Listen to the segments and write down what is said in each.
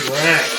Right.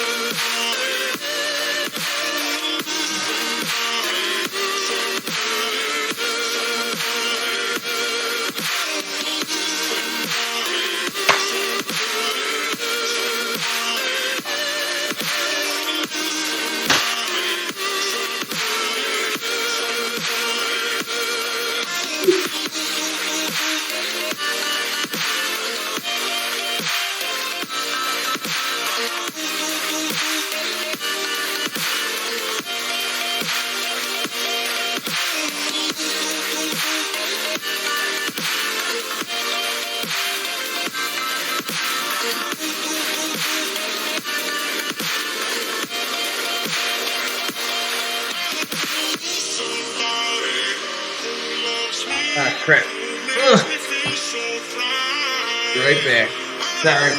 Ah, crap. Ugh. Right back. Sorry.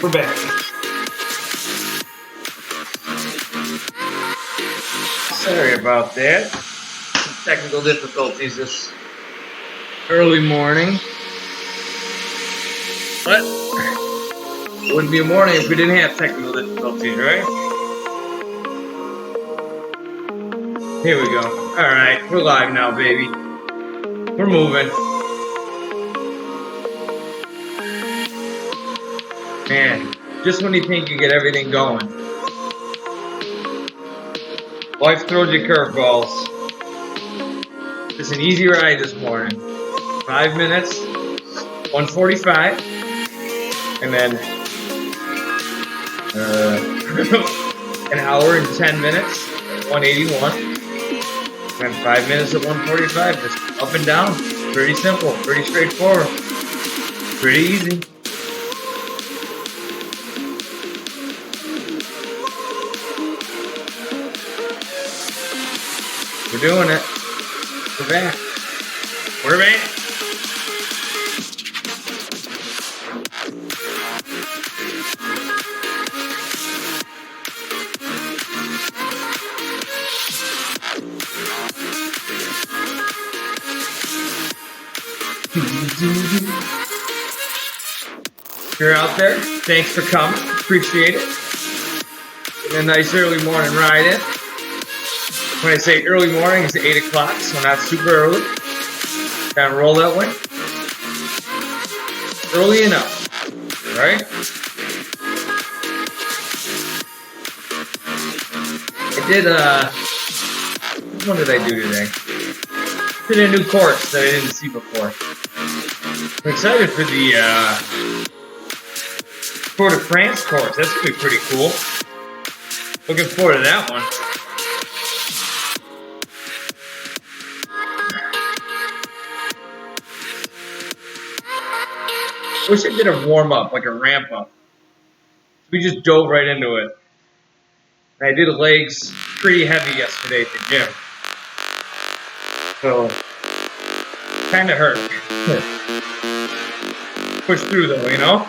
We're back. Sorry about that. Some technical difficulties this early morning. But it wouldn't be a morning if we didn't have technical difficulties, right? Here we go. Alright, we're live now, baby. We're moving. Man, just when you think you get everything going, life throws you curveballs. It's an easy ride this morning. 5 minutes, 145, and then an hour and 10 minutes, 181, and 5 minutes at 145, just up and down. Pretty simple, pretty straightforward, pretty easy. We're doing it. We're back. We're back. If you're out there, thanks for coming. Appreciate it. And a nice early morning ride in. When I say early morning, it's 8 o'clock, so not super early. Kind of roll that way. Early enough, right? I did, what did I do today? Did a new course that I didn't see before. I'm excited for the, Tour de France course. That's going to be pretty cool. Looking forward to that one. Wish I did a warm up, like a ramp up. We just dove right into it. And I did legs pretty heavy yesterday at the gym. So, kind of hurt. Push through though, you know?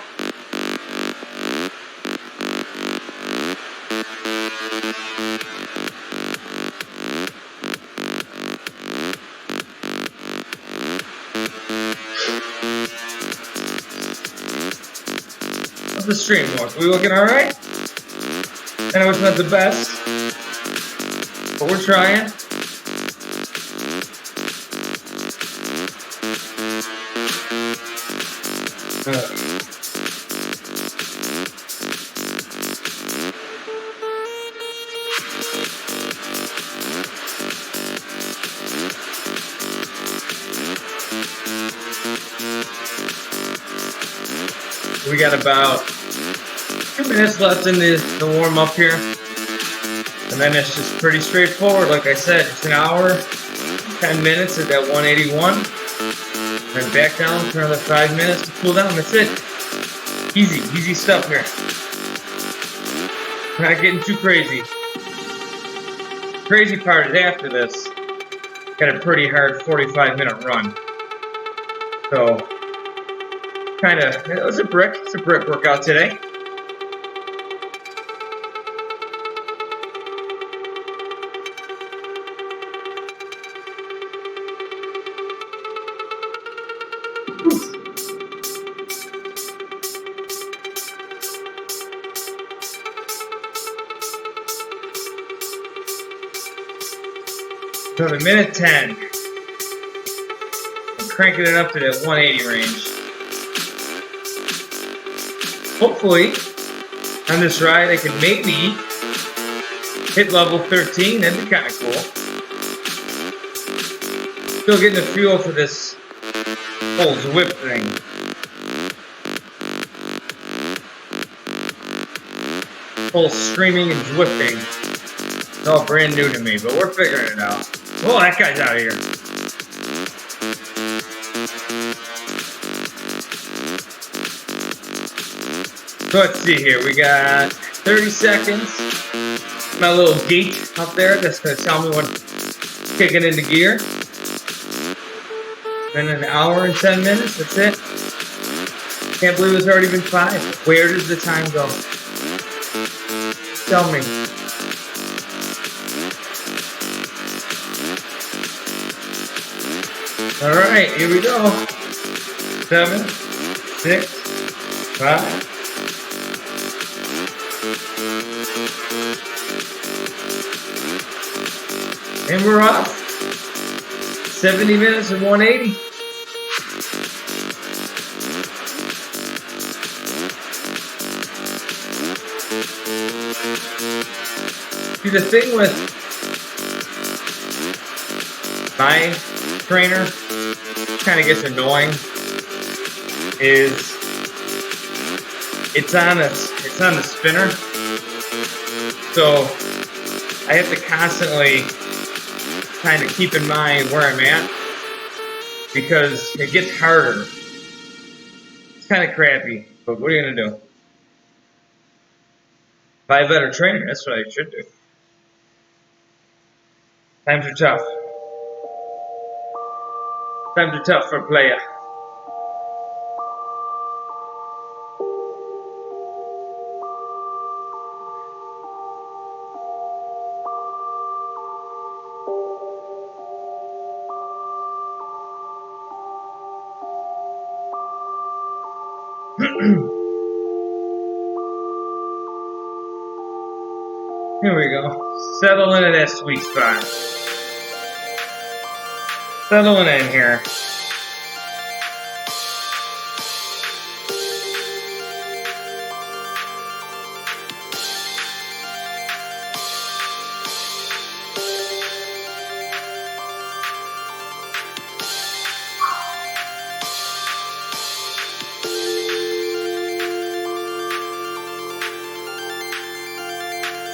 How's the stream look? We looking alright? I know it's not the best, but we're trying. We got about 2 minutes left in the warm up here. And then it's just pretty straightforward. Like I said, just an hour, 10 minutes at that 181. Then back down for another 5 minutes to cool down. That's it. Easy stuff here. Not getting too crazy. Crazy part is after this, got a pretty hard 45-minute run. So, it was a brick. It's a brick workout today. So the minute 10. I'm cranking it up to that 180 range. Hopefully, on this ride, I can maybe hit level 13. That'd be kind of cool. Still getting the feel for this whole Zwift thing. Whole streaming and Zwifting. It's all brand new to me, but we're figuring it out. Oh, that guy's out of here. So let's see here. We got 30 seconds. My little gate up there that's going to tell me when kicking into gear. Then an hour and 10 minutes. That's it. Can't believe it's already been 5. Where does the time go? Tell me. All right, here we go. 7, 6, 5. And we're off. 70 minutes and 180. See, the thing with my trainer kind of gets annoying is it's on the spinner, so I have to constantly kind of keep in mind where I'm at because it gets harder. It's kind of crappy, but what are you gonna do? Buy a better trainer. That's what I should do. Times are tough. Times are tough for a player. Here we go. Settling in that sweet spot. Settling in here.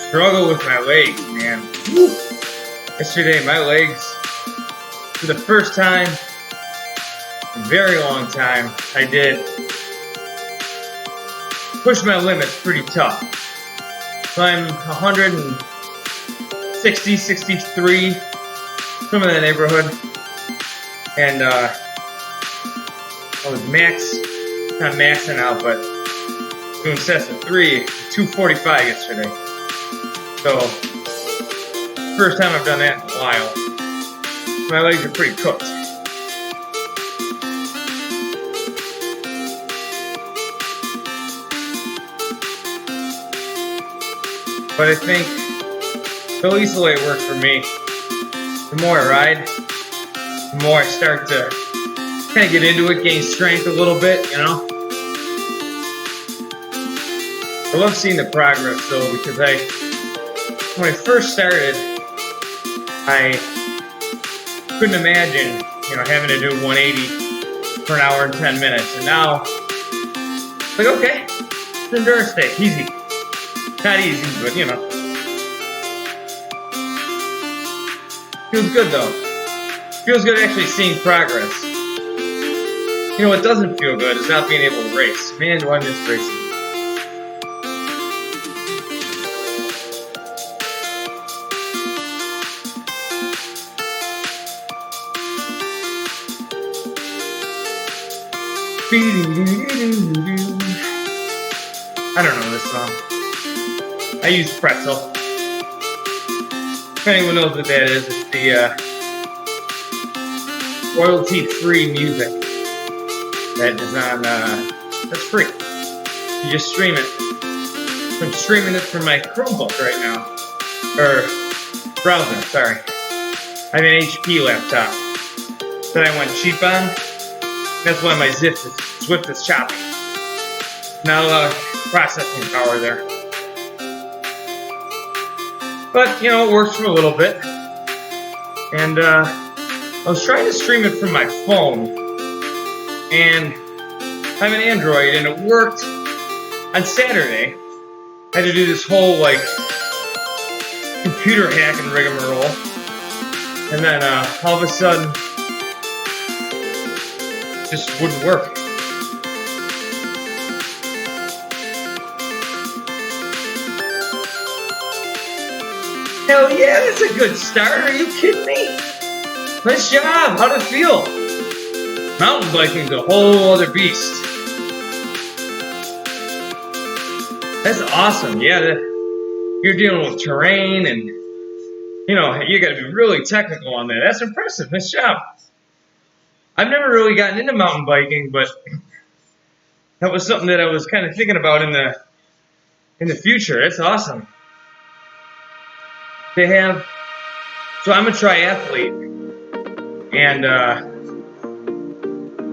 Struggle with my legs, man. Woo. Yesterday, my legs, for the first time in a very long time, I did push my limits pretty tough. So I'm 160, 63, some in that neighborhood. And I was not maxing out, but doing sets of 3, 245 yesterday. So, first time I've done that in a while. My legs are pretty cooked. But I think, at least the way it works for me, the more I ride, the more I start to kind of get into it, gain strength a little bit, you know? I love seeing the progress though, because when I first started, I couldn't imagine, having to do 180 for an hour and 10 minutes. And now, it's like, okay, it's an endurance day, easy. Not easy, but feels good though. Feels good actually seeing progress. What doesn't feel good is not being able to race. Man, do I miss racing. I don't know this song. I use Pretzel. If anyone knows what that is, it's the royalty-free music that is on, that's free. You just stream it. I'm streaming it from my Chromebook right now. Or, browser, sorry. I have an HP laptop that I went cheap on. That's why my Zwift is choppy. Not a lot of processing power there. But, it works for a little bit. And, I was trying to stream it from my phone. And I have an Android, and it worked on Saturday. I had to do this whole, computer hack and rigmarole. And then, all of a sudden, it just wouldn't work. Hell yeah, that's a good start. Are you kidding me? Nice job. How'd it feel? Mountain biking's a whole other beast. That's awesome. Yeah, you're dealing with terrain and, you gotta be really technical on that. That's impressive. Nice job. I've never really gotten into mountain biking, but that was something that I was kind of thinking about in the future. That's awesome. So I'm a triathlete, and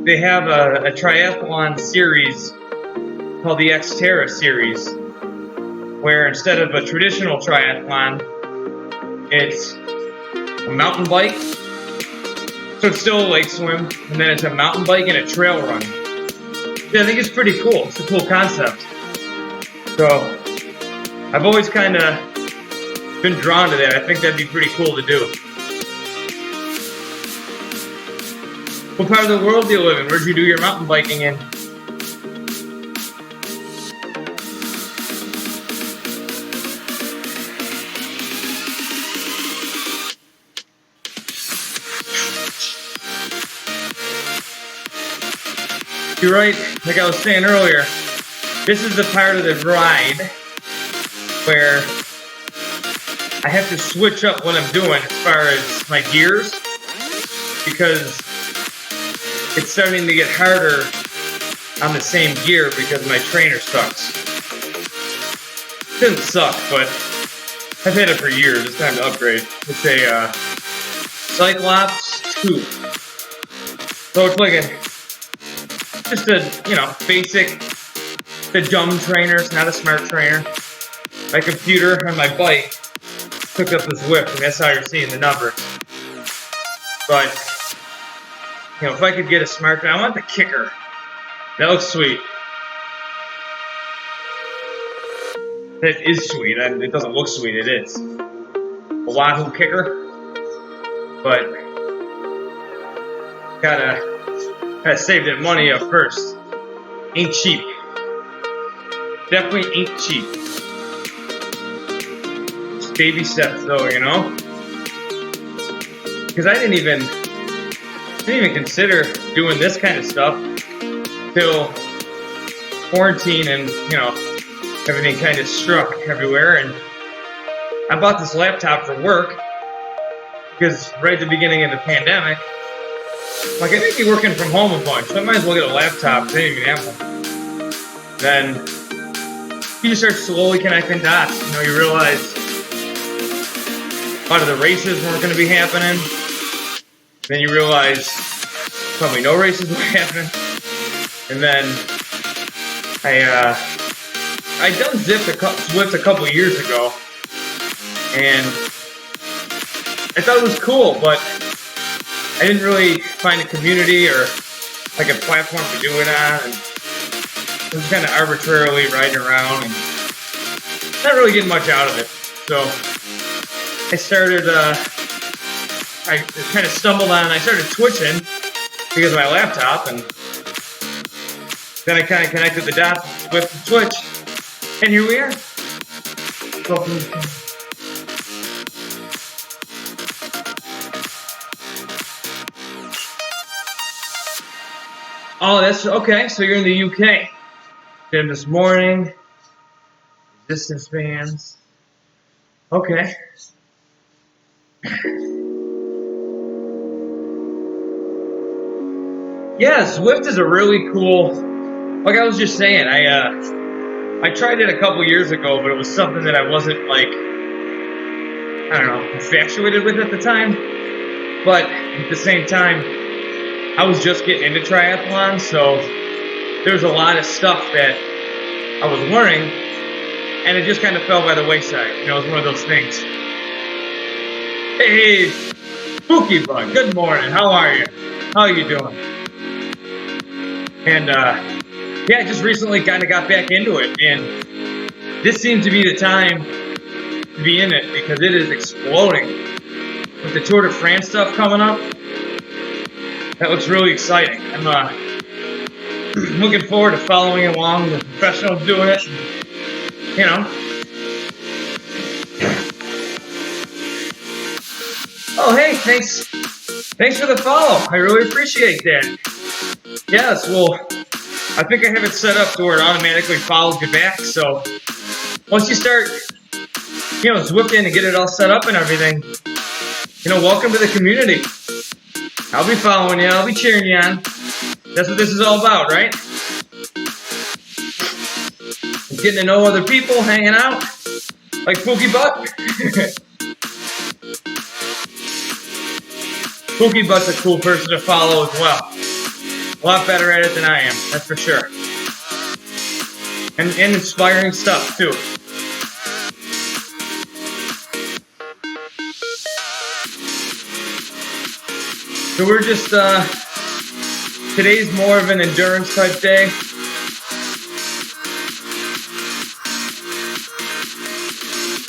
they have a triathlon series called the Xterra series, where instead of a traditional triathlon, it's a mountain bike, so it's still a lake swim, and then it's a mountain bike and a trail run. Yeah, I think it's pretty cool. It's a cool concept. So, I've always kind of been drawn to that. I think that'd be pretty cool to do. What part of the world do you live in? Where'd you do your mountain biking in? You're right, like I was saying earlier, this is the part of the ride where I have to switch up what I'm doing as far as my gears, because it's starting to get harder on the same gear because my trainer sucks. It doesn't suck, but I've had it for years. It's time to upgrade. It's a Cyclops 2. So it's like just a, basic, the dumb trainer. It's not a smart trainer. My computer on my bike hooked up with Zwift, and that's how you're seeing the numbers. But, if I could get a smart trainer, I want the kicker. That looks sweet. That is sweet. It doesn't look sweet, it is. A Wahoo kicker. But, gotta save that money up first. Ain't cheap. Definitely ain't cheap. Just baby steps though, you know? Because I didn't even consider doing this kind of stuff till quarantine and, you know, everything kind of struck everywhere. And I bought this laptop for work because right at the beginning of the pandemic, like I may be working from home a bunch, so I might as well get a laptop. I didn't even have one. Then you just start slowly connecting dots. You know, you realize a lot of the races weren't going to be happening. Then you realize probably no races were happening. And then I done Zwift a couple years ago, and I thought it was cool, but I didn't really find a community or like a platform to do it on, and I was kind of arbitrarily riding around and not really getting much out of it. So I started, I kind of stumbled on, I started twitching because of my laptop, and then I kind of connected the dots with Twitch, and here we are. Oh, that's okay. So you're in the UK. Gym this morning. Resistance bands. Okay. Yeah, Zwift is a really cool. Like I was just saying, I tried it a couple years ago, but it was something that I wasn't like, I don't know, infatuated with at the time. But at the same time, I was just getting into triathlon, so there was a lot of stuff that I was learning, and it just kind of fell by the wayside. You know, it was one of those things. Hey, Spooky Bug, good morning. How are you? How are you doing? And yeah, I just recently kind of got back into it, and this seems to be the time to be in it because it is exploding. With the Tour de France stuff coming up, that looks really exciting. I'm looking forward to following along with professionals doing it. You know. Oh, hey, thanks for the follow. I really appreciate that. Yes, well, I think I have it set up to where it automatically follows you back. So once you start, you know, Zwifting and get it all set up and everything, you know, welcome to the community. I'll be following you. I'll be cheering you on. That's what this is all about, right? Getting to know other people, hanging out, like Pookie Butt. Pookie Butt's a cool person to follow as well. A lot better at it than I am, that's for sure. And inspiring stuff, too. So we're just, today's more of an endurance type day.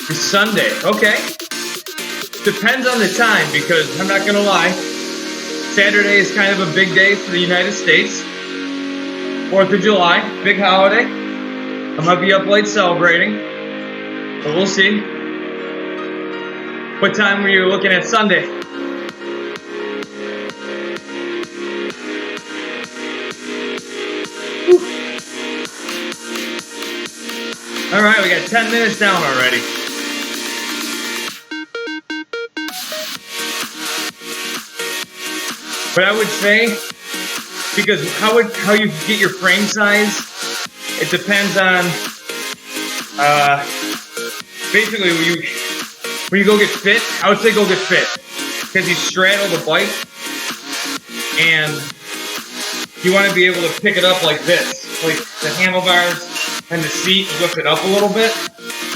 It's Sunday, okay. Depends on the time because I'm not gonna lie. Saturday is kind of a big day for the United States. 4th of July, big holiday. I might be up late celebrating, but we'll see. What time were you looking at Sunday? All right, we got 10 minutes down already. But I would say, because how you get your frame size, it depends on basically when you go get fit. I would say go get fit because you straddle the bike and you want to be able to pick it up like this, like the handlebars and the seat lift it up a little bit.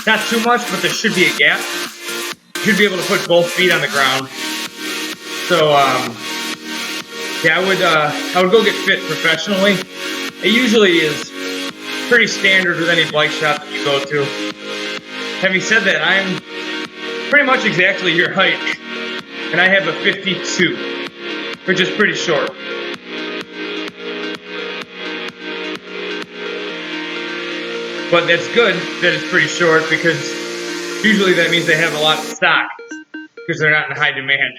Not too much, but there should be a gap. You should be able to put both feet on the ground. So yeah, I would go get fit professionally. It usually is pretty standard with any bike shop that you go to. Having said that, I'm pretty much exactly your height, and I have a 52, which is pretty short. But that's good that it's pretty short because usually that means they have a lot of stock because they're not in high demand.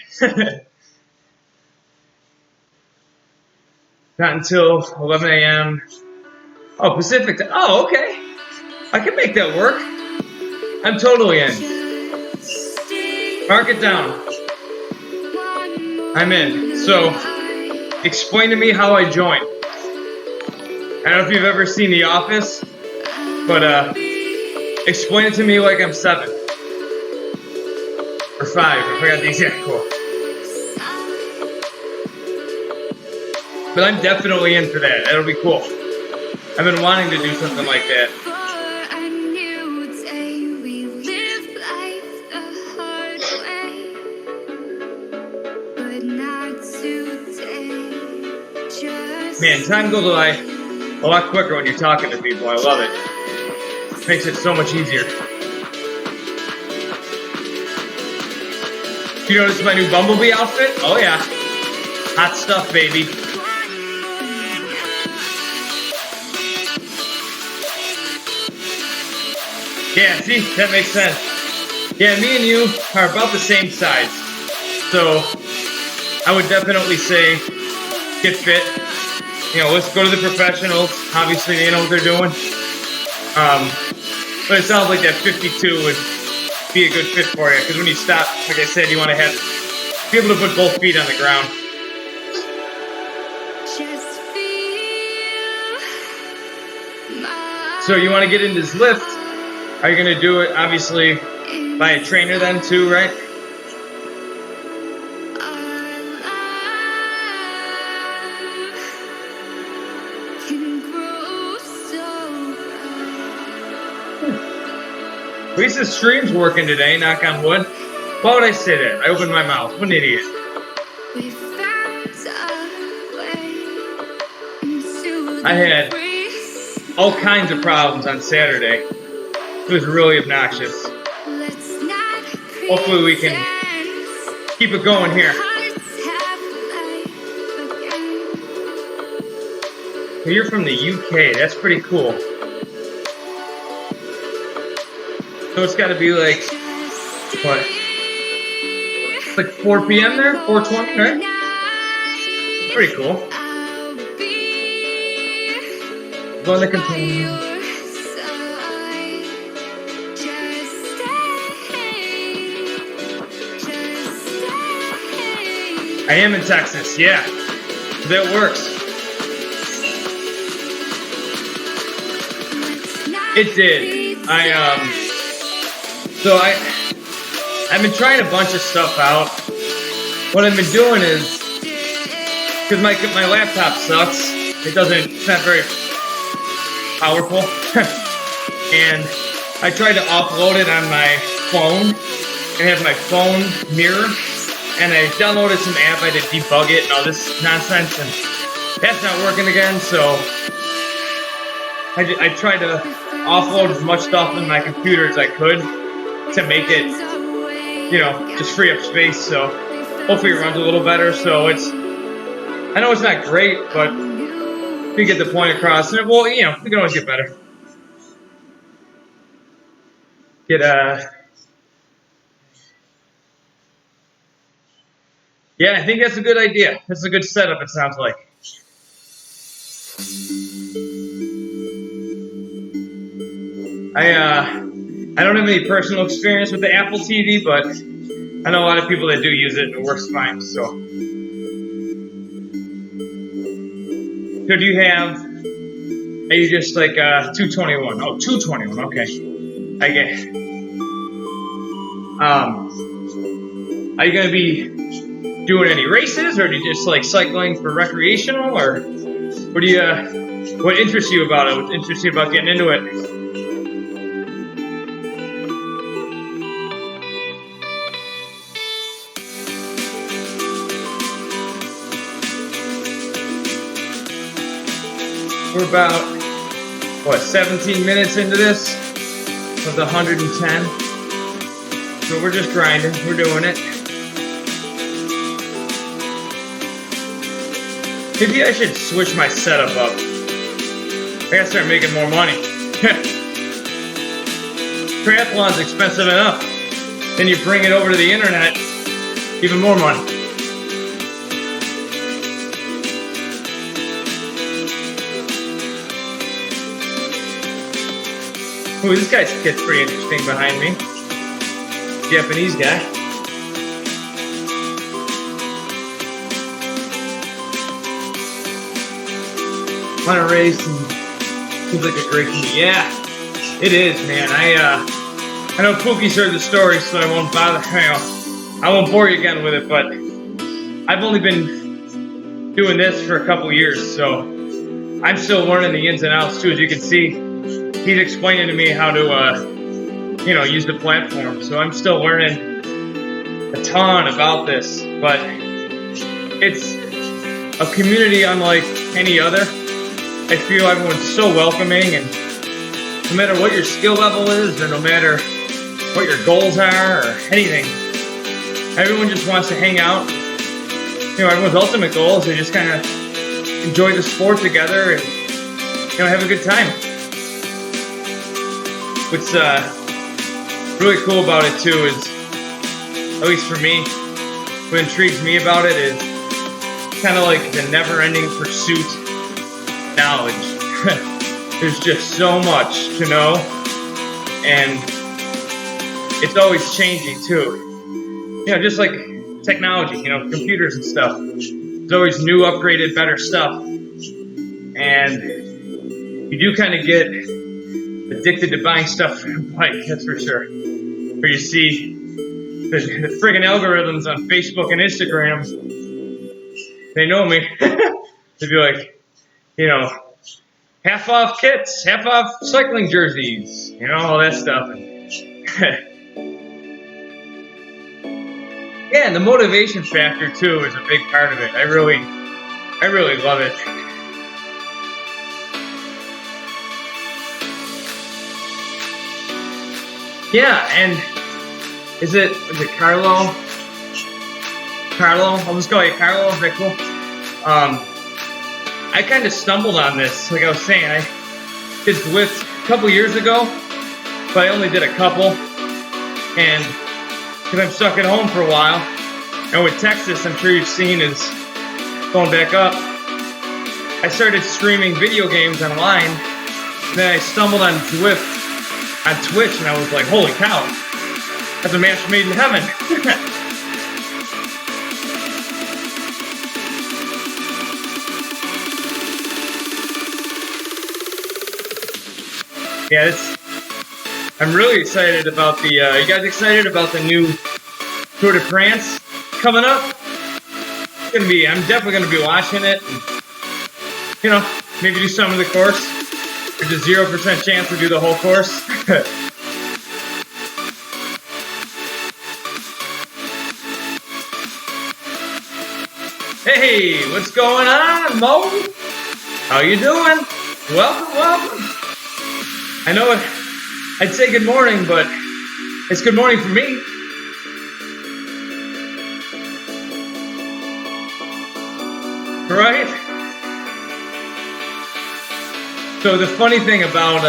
Not until 11 a.m. Oh, Pacific. Oh, okay. I can make that work. I'm totally in. Mark it down. I'm in. So, explain to me how I join. I don't know if you've ever seen The Office, but explain it to me like I'm 7 or 5. I forgot the exact quote. But I'm definitely in for that. That'll be cool. I've been wanting to do something like that. Man, time goes by a lot quicker when you're talking to people. I love it. Makes it so much easier. You notice my new Bumblebee outfit? Oh yeah. Hot stuff, baby. Yeah, see, that makes sense. Yeah, me and you are about the same size. So, I would definitely say get fit. You know, let's go to the professionals. Obviously, they know what they're doing. But it sounds like that 52 would be a good fit for you. Because when you stop, like I said, you want to be able to put both feet on the ground. So you want to get into Zwift. Are you going to do it, obviously, by a trainer then too, right? At least the stream's working today, knock on wood. Why would I say that? I opened my mouth. What an idiot. I had all kinds of problems on Saturday. It was really obnoxious. Hopefully we can keep it going here. You're from the UK. That's pretty cool. So it's got to be like, what? It's like 4 p.m. there? 4:20, right? Pretty cool. Go on the container. I am in Texas, yeah. That works. It did. I've been trying a bunch of stuff out. What I've been doing is, because my laptop sucks, it's not very powerful, and I tried to upload it on my phone and have my phone mirror, and I downloaded some app, I had to debug it and all this nonsense, and that's not working again, so I tried to offload as much stuff in my computer as I could to make it, just free up space, so hopefully it runs a little better. So I know it's not great, but we get the point across, and we can always get better. Yeah, I think that's a good idea. That's a good setup, it sounds like. I don't have any personal experience with the Apple TV, but I know a lot of people that do use it and it works fine. So do you have? Are you just like 221? Oh, 221. Okay, I get. Are you gonna be doing any races, or are you just like cycling for recreational, or what interests you about it? What interests you about getting into it? We're about, 17 minutes into this with 110. So we're just grinding. We're doing it. Maybe I should switch my setup up. I gotta start making more money. Triathlon's expensive enough. Then you bring it over to the internet, even more money. Ooh, this guy gets pretty interesting behind me. Japanese guy. Want to race and seems like a great movie. Yeah, it is, man. I know Pookie's heard the story, so I won't bother. I won't bore you again with it, but I've only been doing this for a couple years, so I'm still learning the ins and outs too. As you can see, he's explaining to me how to, use the platform. So I'm still learning a ton about this, but it's a community unlike any other. I feel everyone's so welcoming, and no matter what your skill level is, or no matter what your goals are, or anything, everyone just wants to hang out. Everyone's ultimate goal is to just kind of enjoy the sport together and, have a good time. What's really cool about it too is, at least for me, what intrigues me about it is kind of like the never-ending pursuit of knowledge. There's just so much to know, and it's always changing too. Just like technology, computers and stuff. There's always new, upgraded, better stuff, and you do kind of get addicted to buying stuff for your bike, that's for sure. Where you see the friggin' algorithms on Facebook and Instagram, they know me. They'd be like, half off kits, half off cycling jerseys, all that stuff. Yeah, and the motivation factor too is a big part of it. I really love it. Yeah, and is it Carlo? I'll just call you Carlo. Is that cool? I kind of stumbled on this, like I was saying. I did Zwift a couple years ago, but I only did a couple, and because I'm stuck at home for a while, and with Texas, I'm sure you've seen, is going back up. I started streaming video games online, and then I stumbled on Zwift on Twitch, and I was like, holy cow, that's a match made in heaven. Yeah, I'm really excited about the, you guys excited about the new Tour de France coming up? I'm definitely going to be watching it. And, maybe do some of the course. There's a 0% chance to do the whole course. Hey, what's going on, Mo? How you doing? Welcome. I know I'd say good morning, but it's good morning for me. Right? So the funny thing about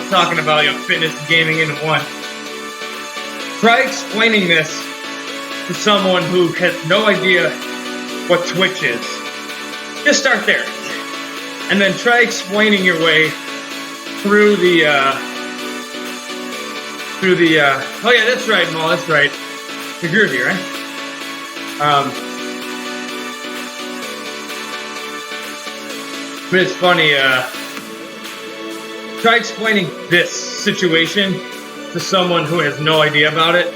talking about fitness and gaming into one, try explaining this to someone who has no idea what Twitch is. Just start there. And then try explaining your way through the oh yeah, that's right, Mo, that's right. New Jersey, right? But it's funny, try explaining this situation to someone who has no idea about it.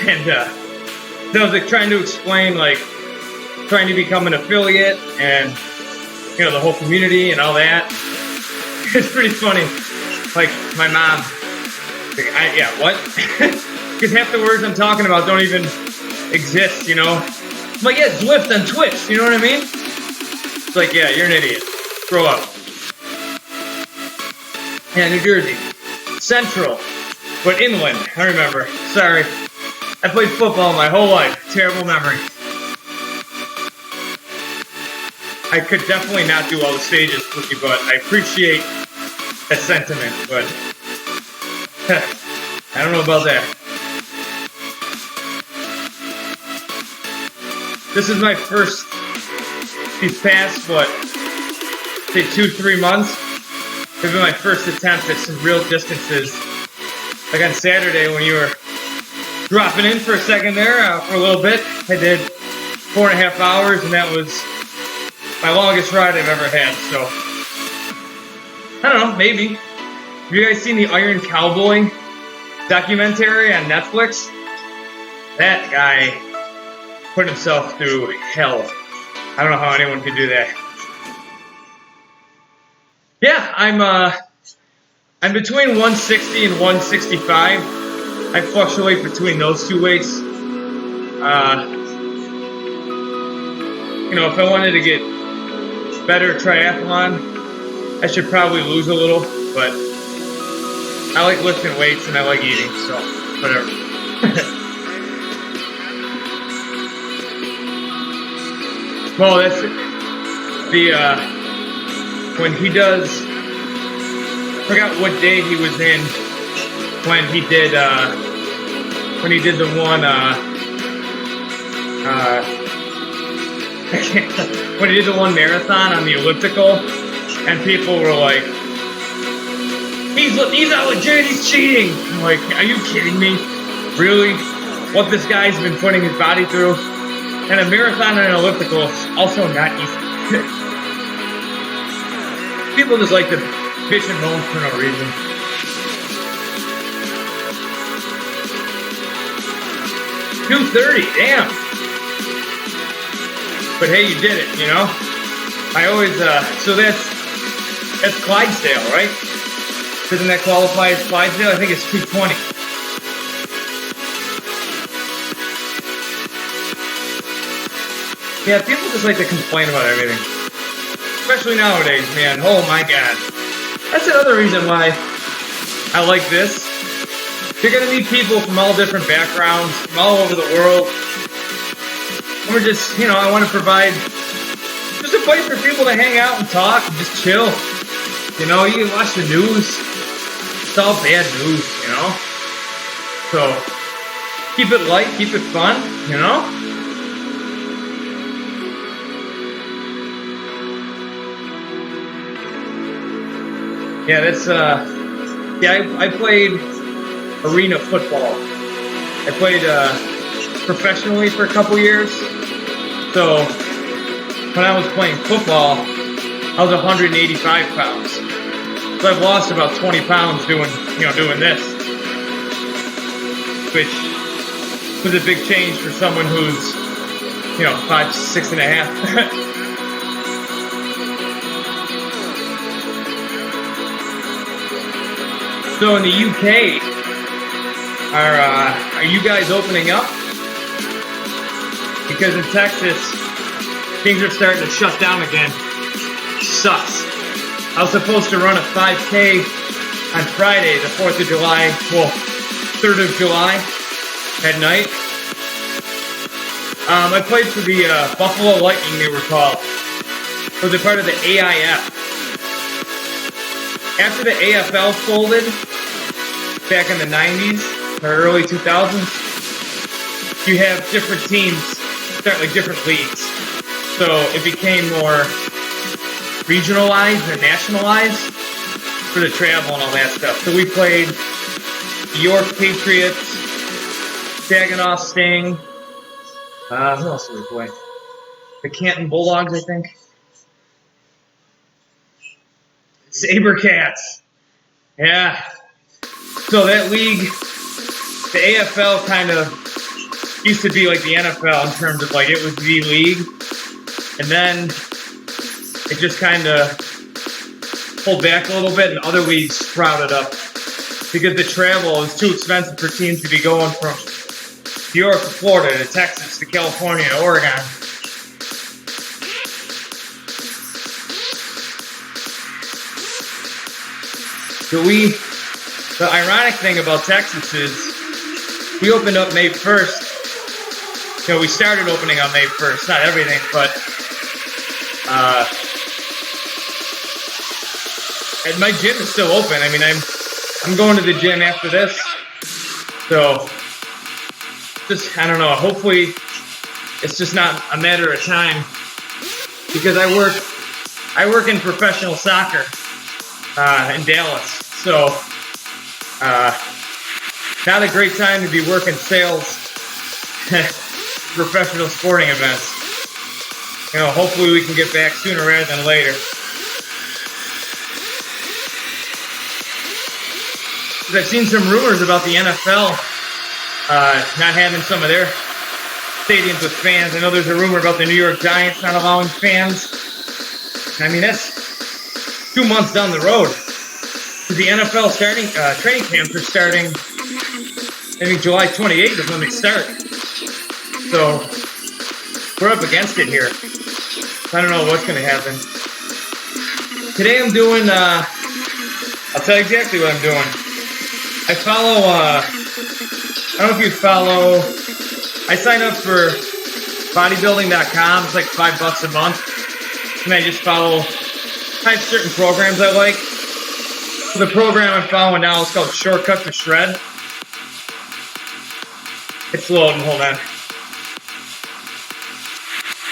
And I was like trying to explain, like, trying to become an affiliate and the whole community and all that. It's pretty funny. Like, my mom, like, yeah, what? Because half the words I'm talking about don't even exist, I'm like, yeah, Zwift on Twitch, you know what I mean? It's like, yeah, you're an idiot. Grow up. Yeah, New Jersey. Central. But inland, I remember. Sorry. I played football my whole life. Terrible memory. I could definitely not do all the stages with you, but I appreciate that sentiment, but I don't know about that. This is my first, these past, what, say 2-3 months, have been my first attempt at some real distances. Like on Saturday when you were dropping in for a second there, for a little bit, I did 4.5 hours, and that was my longest ride I've ever had, so I don't know, maybe. Have you guys seen the Iron Cowboy documentary on Netflix? That guy put himself through hell. I don't know how anyone could do that. Yeah, I'm between 160 and 165. I fluctuate between those two weights. You know, if I wanted to get better triathlon, I should probably lose a little, but I like lifting weights and I like eating, so whatever. Well, that's the when he does, I forgot what day he was in when he did the one when he did the one marathon on the elliptical, and people were like, he's not legit, he's cheating. I'm like, are you kidding me? Really? What this guy's been putting his body through? And a marathon and an elliptical is also not easy. People just like to bitch and moan for no reason. $230, damn. But hey, you did it, you know? I always, so that's Clydesdale, right? Doesn't that qualify as Clydesdale? I think it's 220. Yeah, people just like to complain about everything. Especially nowadays, man. Oh my god. That's another reason why I like this. You're gonna meet people from all different backgrounds, from all over the world. And we're just, you know, I want to provide just a place for people to hang out and talk and just chill. You know, you can watch the news. It's all bad news, you know? So, keep it light, keep it fun, you know? Yeah, that's, I played arena football. I played, professionally for a couple years. So, when I was playing football, I was 185 pounds. So I've lost about 20 pounds doing this. Which was a big change for someone who's, 5'6.5". So in the UK, are you guys opening up? Because in Texas, things are starting to shut down again. Sucks. I was supposed to run a 5K on Friday, the 4th of July, 3rd of July at night. I played for the Buffalo Lightning, they were called. So they're part of the AIF. After the AFL folded, back in the 90s or early 2000s, you have different teams start like different leagues. So it became more regionalized and nationalized for the travel and all that stuff. So we played the York Patriots, Saginaw Sting, who else did we play? The Canton Bulldogs, I think. Sabercats. Yeah. So that league, the AFL kind of used to be like the NFL in terms of like it was the league. And then it just kind of pulled back a little bit and other leagues sprouted up because the travel is too expensive for teams to be going from New York to Florida to Texas to California to Oregon. So the ironic thing about Texas is we opened up May 1st. We started opening on May 1st, not everything, but And my gym is still open. I mean, I'm going to the gym after this. So, just, I don't know, hopefully it's just not a matter of time, because I work in professional soccer in Dallas. So, not a great time to be working sales professional sporting events. You know, hopefully we can get back sooner rather than later. I've seen some rumors about the NFL not having some of their stadiums with fans. I know there's a rumor about the New York Giants not allowing fans. I mean, that's 2 months down the road. The NFL training camps are starting, I think July 28th is when they start. So we're up against it here. I don't know what's going to happen. Today I'm doing, I'll tell you exactly what I'm doing. I follow, I don't know if you follow, I sign up for bodybuilding.com. It's like $5 a month. And I just follow, I have certain programs I like. So the program I'm following now is called Shortcut to Shred. It's loading, hold on.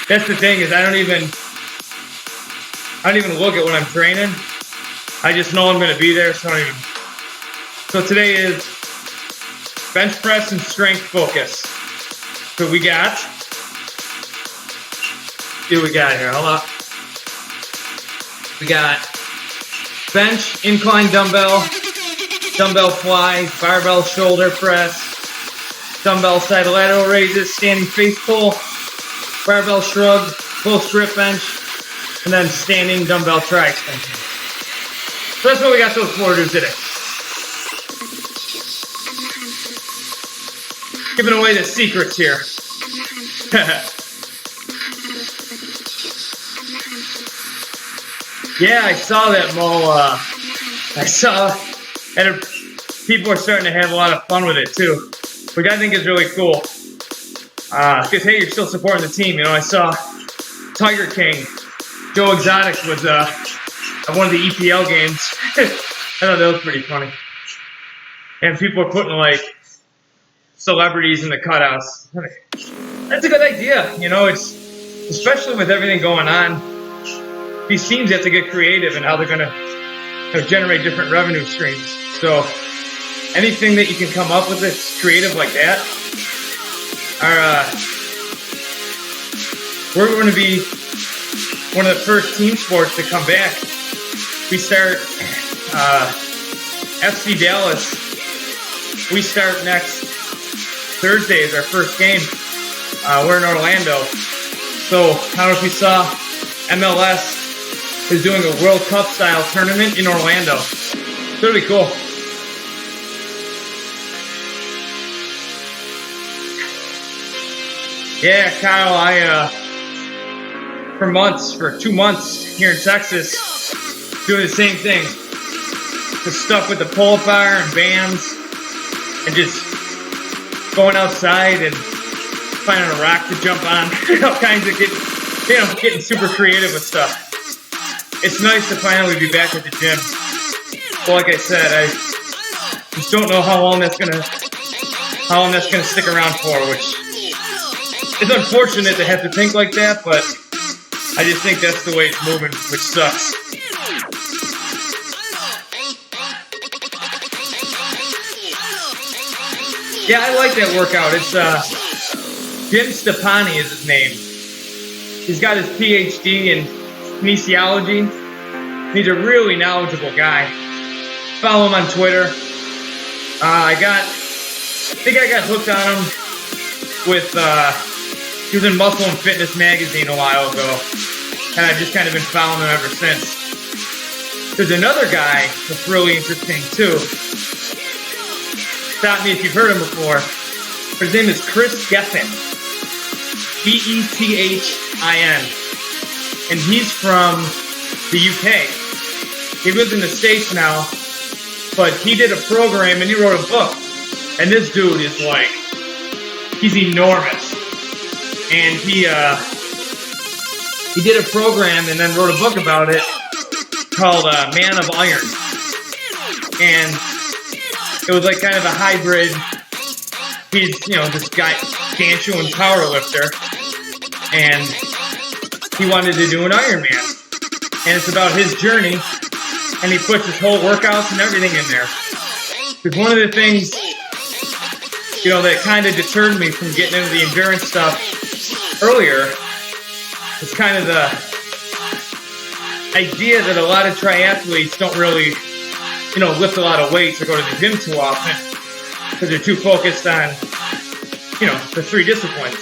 That's the thing, is I don't even look at what I'm training. I just know I'm going to be there, so I don't even. So today is bench press and strength focus. So we got, see what we got here, hold up. We got bench, incline dumbbell, dumbbell fly, barbell shoulder press, dumbbell side lateral raises, standing face pull, barbell shrug, full strip bench, and then standing dumbbell tri extension. So that's what we got those four to do today. Giving away the secrets here. Yeah, I saw that, Mo. I saw that people are starting to have a lot of fun with it too, which I think is really cool. Because hey, you're still supporting the team. You know, I saw Tiger King, Joe Exotic was at one of the EPL games. I thought that was pretty funny. And people are putting like celebrities in the cutouts. That's a good idea. You know, it's especially with everything going on. These teams have to get creative in how they're going to generate different revenue streams. So anything that you can come up with that's creative like that, we're going to be one of the first team sports to come back. We start FC Dallas. We start next Thursday is our first game. We're in Orlando. So I don't know if you saw, MLS is doing a World Cup style tournament in Orlando. It's going to be cool. Yeah, Kyle, for 2 months here in Texas, doing the same thing. Just stuck with the pull-up bar and bands and just going outside and finding a rock to jump on. All kinds of getting super creative with stuff. It's nice to finally be back at the gym. But like I said, I just don't know how long that's gonna stick around for, which is unfortunate to have to think like that, but I just think that's the way it's moving, which sucks. Yeah, I like that workout. It's Jim Stepani is his name. He's got his PhD in kinesiology. He's a really knowledgeable guy. Follow him on Twitter. I think I got hooked on him with, he was in Muscle and Fitness magazine a while ago, and I've just kind of been following him ever since. There's another guy that's really interesting too. Stop me if you've heard him before. His name is Chris Gethin. Gethin. And he's from the UK. He lives in the States now, but he did a program and he wrote a book. And this dude is like, he's enormous. And he did a program and then wrote a book about it. called Man of Iron. And it was like kind of a hybrid. He's, this guy, gargantuan power lifter. And he wanted to do an Ironman. And it's about his journey. And he puts his whole workouts and everything in there. Because one of the things, that kind of deterred me from getting into the endurance stuff earlier was kind of the idea that a lot of triathletes don't really, lift a lot of weights or go to the gym too often because they're too focused on, the 3 disciplines.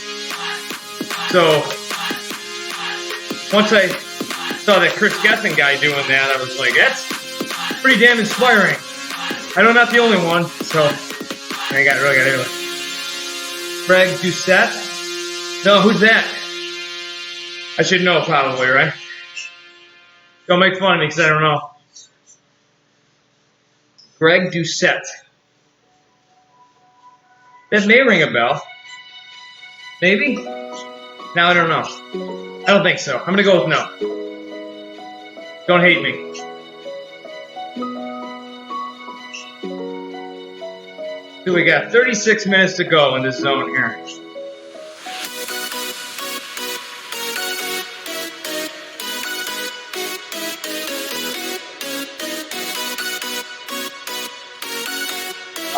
So once I saw that Chris Gethin guy doing that, I was like, that's pretty damn inspiring. I know I'm not the only one, so I really got into it. Greg Doucette? No, who's that? I should know probably, right? Don't make fun of me because I don't know. Greg Doucette. That may ring a bell. Maybe? No, I don't know. I don't think so. I'm going to go with no. Don't hate me. So we got 36 minutes to go in this zone here.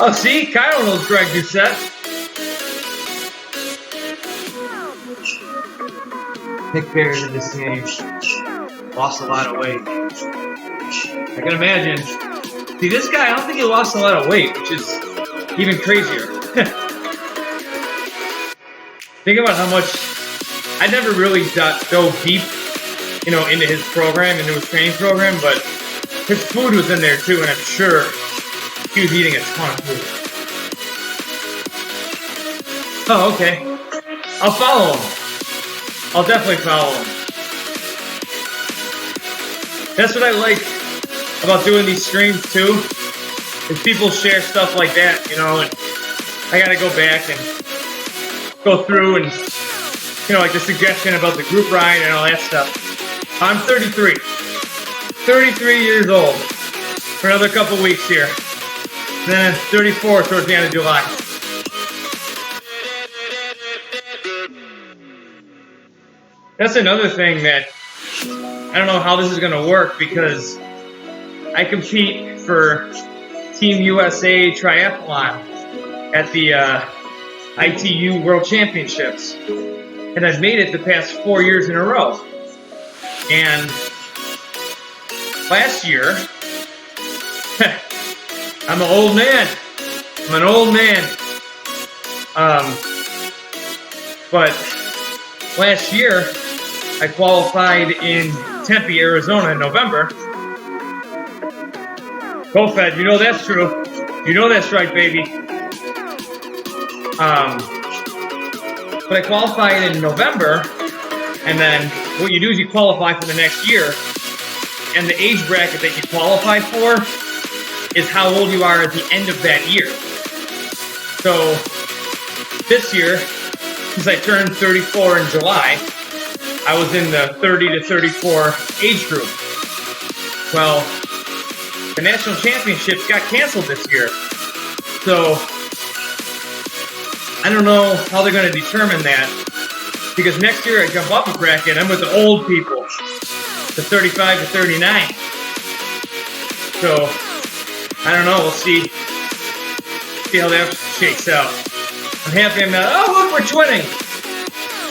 Oh, see? Kyle knows Greg Doucette. Nick Barrett in this game lost a lot of weight. I can imagine. See, this guy, I don't think he lost a lot of weight, which is even crazier. Think about how much I never really dove deep, into his program, into his training program, but his food was in there too, and I'm sure he was eating a ton of food. Oh, okay. I'll follow him. I'll definitely follow him. That's what I like about doing these streams too, is people share stuff like that, and I gotta go back and go through and, like the suggestion about the group ride and all that stuff. I'm 33. 33 years old for another couple weeks here. And then 34 towards the end of July. That's another thing that I don't know how this is going to work because I compete for Team USA Triathlon at the ITU World Championships. And I've made it the past 4 years in a row. And last year, I'm an old man. I'm an old man. But last year, I qualified in Tempe, Arizona in November. Go Fed, you know that's true. You know that's right, baby. But I qualified in November, and then what you do is you qualify for the next year, and the age bracket that you qualify for is how old you are at the end of that year. So this year, since I turned 34 in July, I was in the 30 to 34 age group. Well, the national championships got canceled this year. So I don't know how they're going to determine that, because next year I jump up a bracket, I'm with the old people, the 35 to 39. So I don't know, we'll see how that shakes out. I'm happy I'm not, oh look, we're twinning.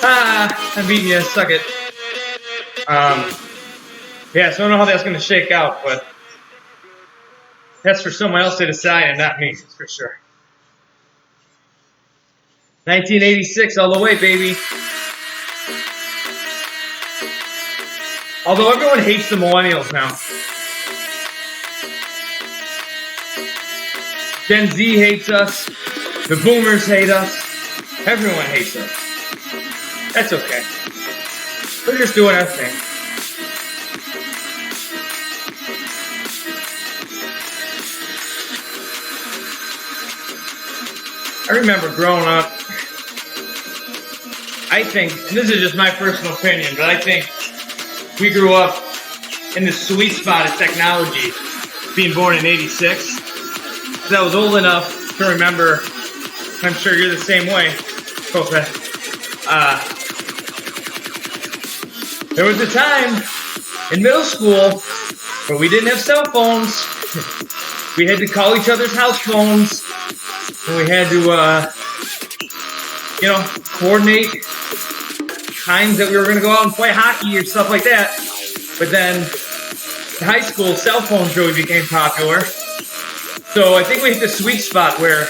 I'm beating you, suck it. Yeah, so I don't know how that's going to shake out, but that's for someone else to decide and not me, that's for sure. 1986 all the way, baby. Although everyone hates the millennials now. Gen Z hates us. The boomers hate us. Everyone hates us. That's okay. We're just doing our thing. I remember growing up, I think, and this is just my personal opinion, but I think we grew up in the sweet spot of technology, being born in '86. So I was old enough to remember. I'm sure you're the same way, Coca. There was a time in middle school where we didn't have cell phones. We had to call each other's house phones, and we had to, coordinate times that we were going to go out and play hockey or stuff like that. But then in high school, cell phones really became popular. So I think we hit the sweet spot where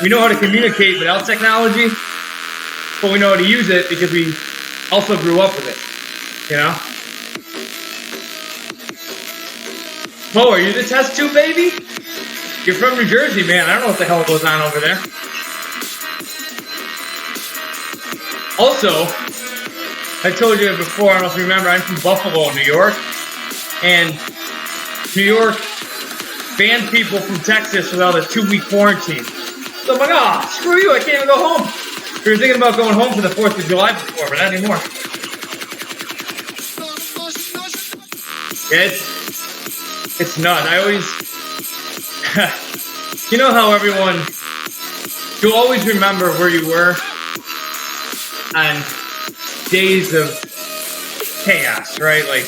we know how to communicate without technology, but we know how to use it because we also grew up with it, you know? Mo, are you the test tube baby? You're from New Jersey, man. I don't know what the hell goes on over there. Also, I told you before, I don't know if you remember, I'm from Buffalo, New York. And New York banned people from Texas without a 2-week quarantine. So I'm like, oh, screw you, I can't even go home. We were thinking about going home for the 4th of July before, but not anymore. Yeah, it's nuts. I always, you know how everyone, you'll always remember where you were on days of chaos, right? Like,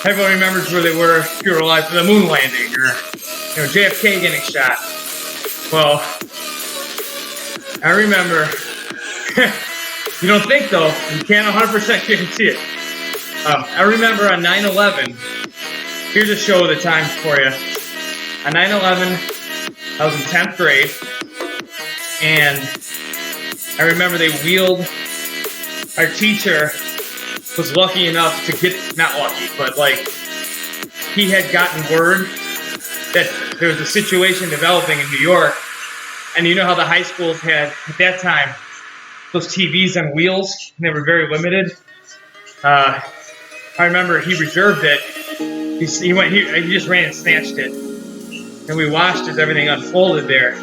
everyone remembers where they were if you were alive for the moon landing or, JFK getting shot. Well, I remember, you don't think though, you can't 100% guarantee it. I remember on 9/11, here's a show of the times for you. On 9/11, I was in 10th grade, and I remember they wheeled, our teacher was lucky enough to get, not lucky, but like, he had gotten word that there was a situation developing in New York, and you know how the high schools had, at that time, those TVs on wheels, and they were very limited. I remember he reserved it. He just ran and snatched it. And we watched as everything unfolded there.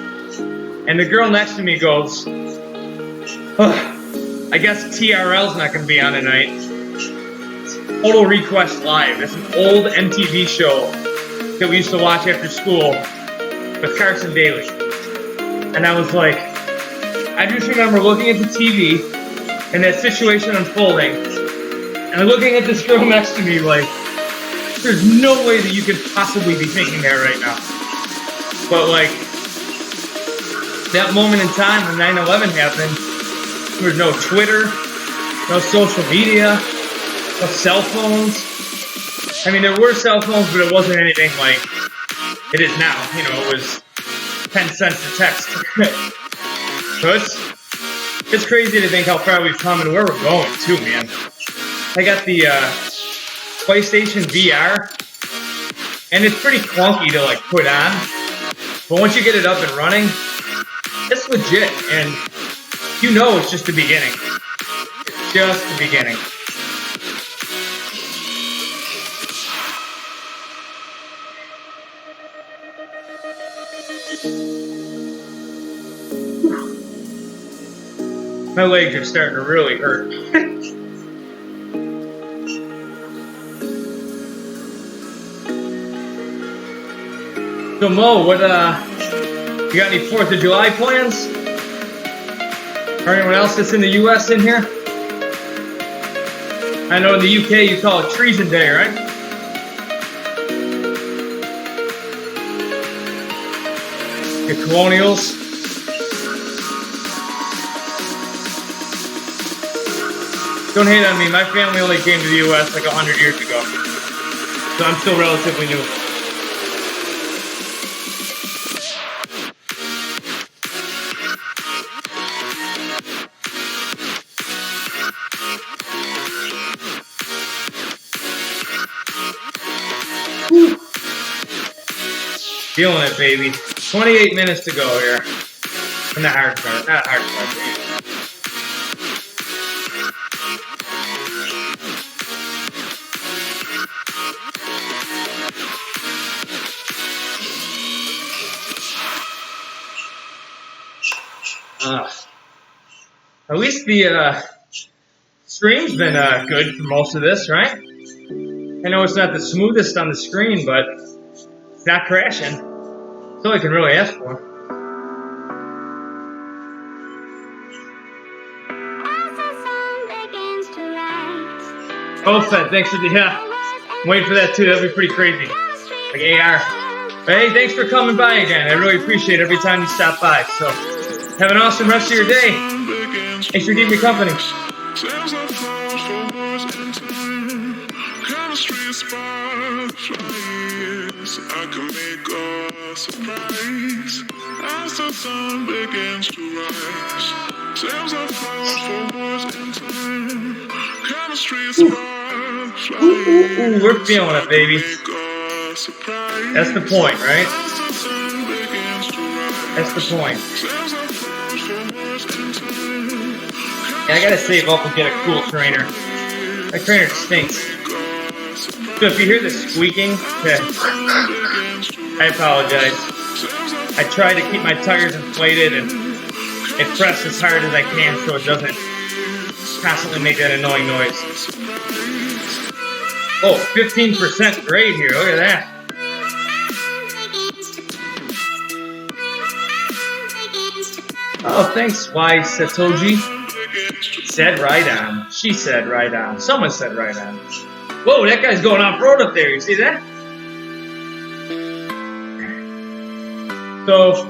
And the girl next to me goes, oh, I guess TRL's not going to be on tonight. Total Request Live. It's an old MTV show that we used to watch after school with Carson Daly. And I was like, I just remember looking at the TV and that situation unfolding. And looking at this girl next to me like, there's no way that you could possibly be thinking that right now. But like, that moment in time when 9/11 happened, there was no Twitter, no social media, no cell phones. I mean, there were cell phones, but it wasn't anything like it is now. It was 10 cents a text. So it's crazy to think how far we've come and where we're going too, man. I got the PlayStation VR, and it's pretty clunky to like put on. But once you get it up and running, it's legit, and it's just the beginning. It's just the beginning. My legs are starting to really hurt. So Mo, what you got any 4th of July plans? Or anyone else that's in the US in here? I know in the UK you call it Treason Day, right? The colonials. Don't hate on me, my family only came to the US like 100 years ago. So I'm still relatively new. Feeling it, baby. 28 minutes to go here. And the hard part. Not hard part, baby. At least the stream's been good for most of this, right? I know it's not the smoothest on the screen, but it's not crashing. That's all I can really ask for. Oh, Fed, thanks for the, yeah. I'm waiting for that too. That'd be pretty crazy. Like AR. But hey, thanks for coming by again. I really appreciate it every time you stop by. So, have an awesome rest of your day. Thanks for keeping me company. I can make a surprise as the sun begins to rise. Sails are flowers for words in time. Chemistry is ooh, we're feeling it, baby. That's the point, right? That's the point. Yeah, I gotta save up and get a cool trainer. My trainer stinks. So if you hear the squeaking, I apologize. I try to keep my tires inflated and press as hard as I can so it doesn't constantly make that annoying noise. Oh, 15% grade here. Look at that. Oh, thanks, Y Satoji. Said right on. She said right on. Someone said right on. Whoa, that guy's going off-road up there. You see that? So,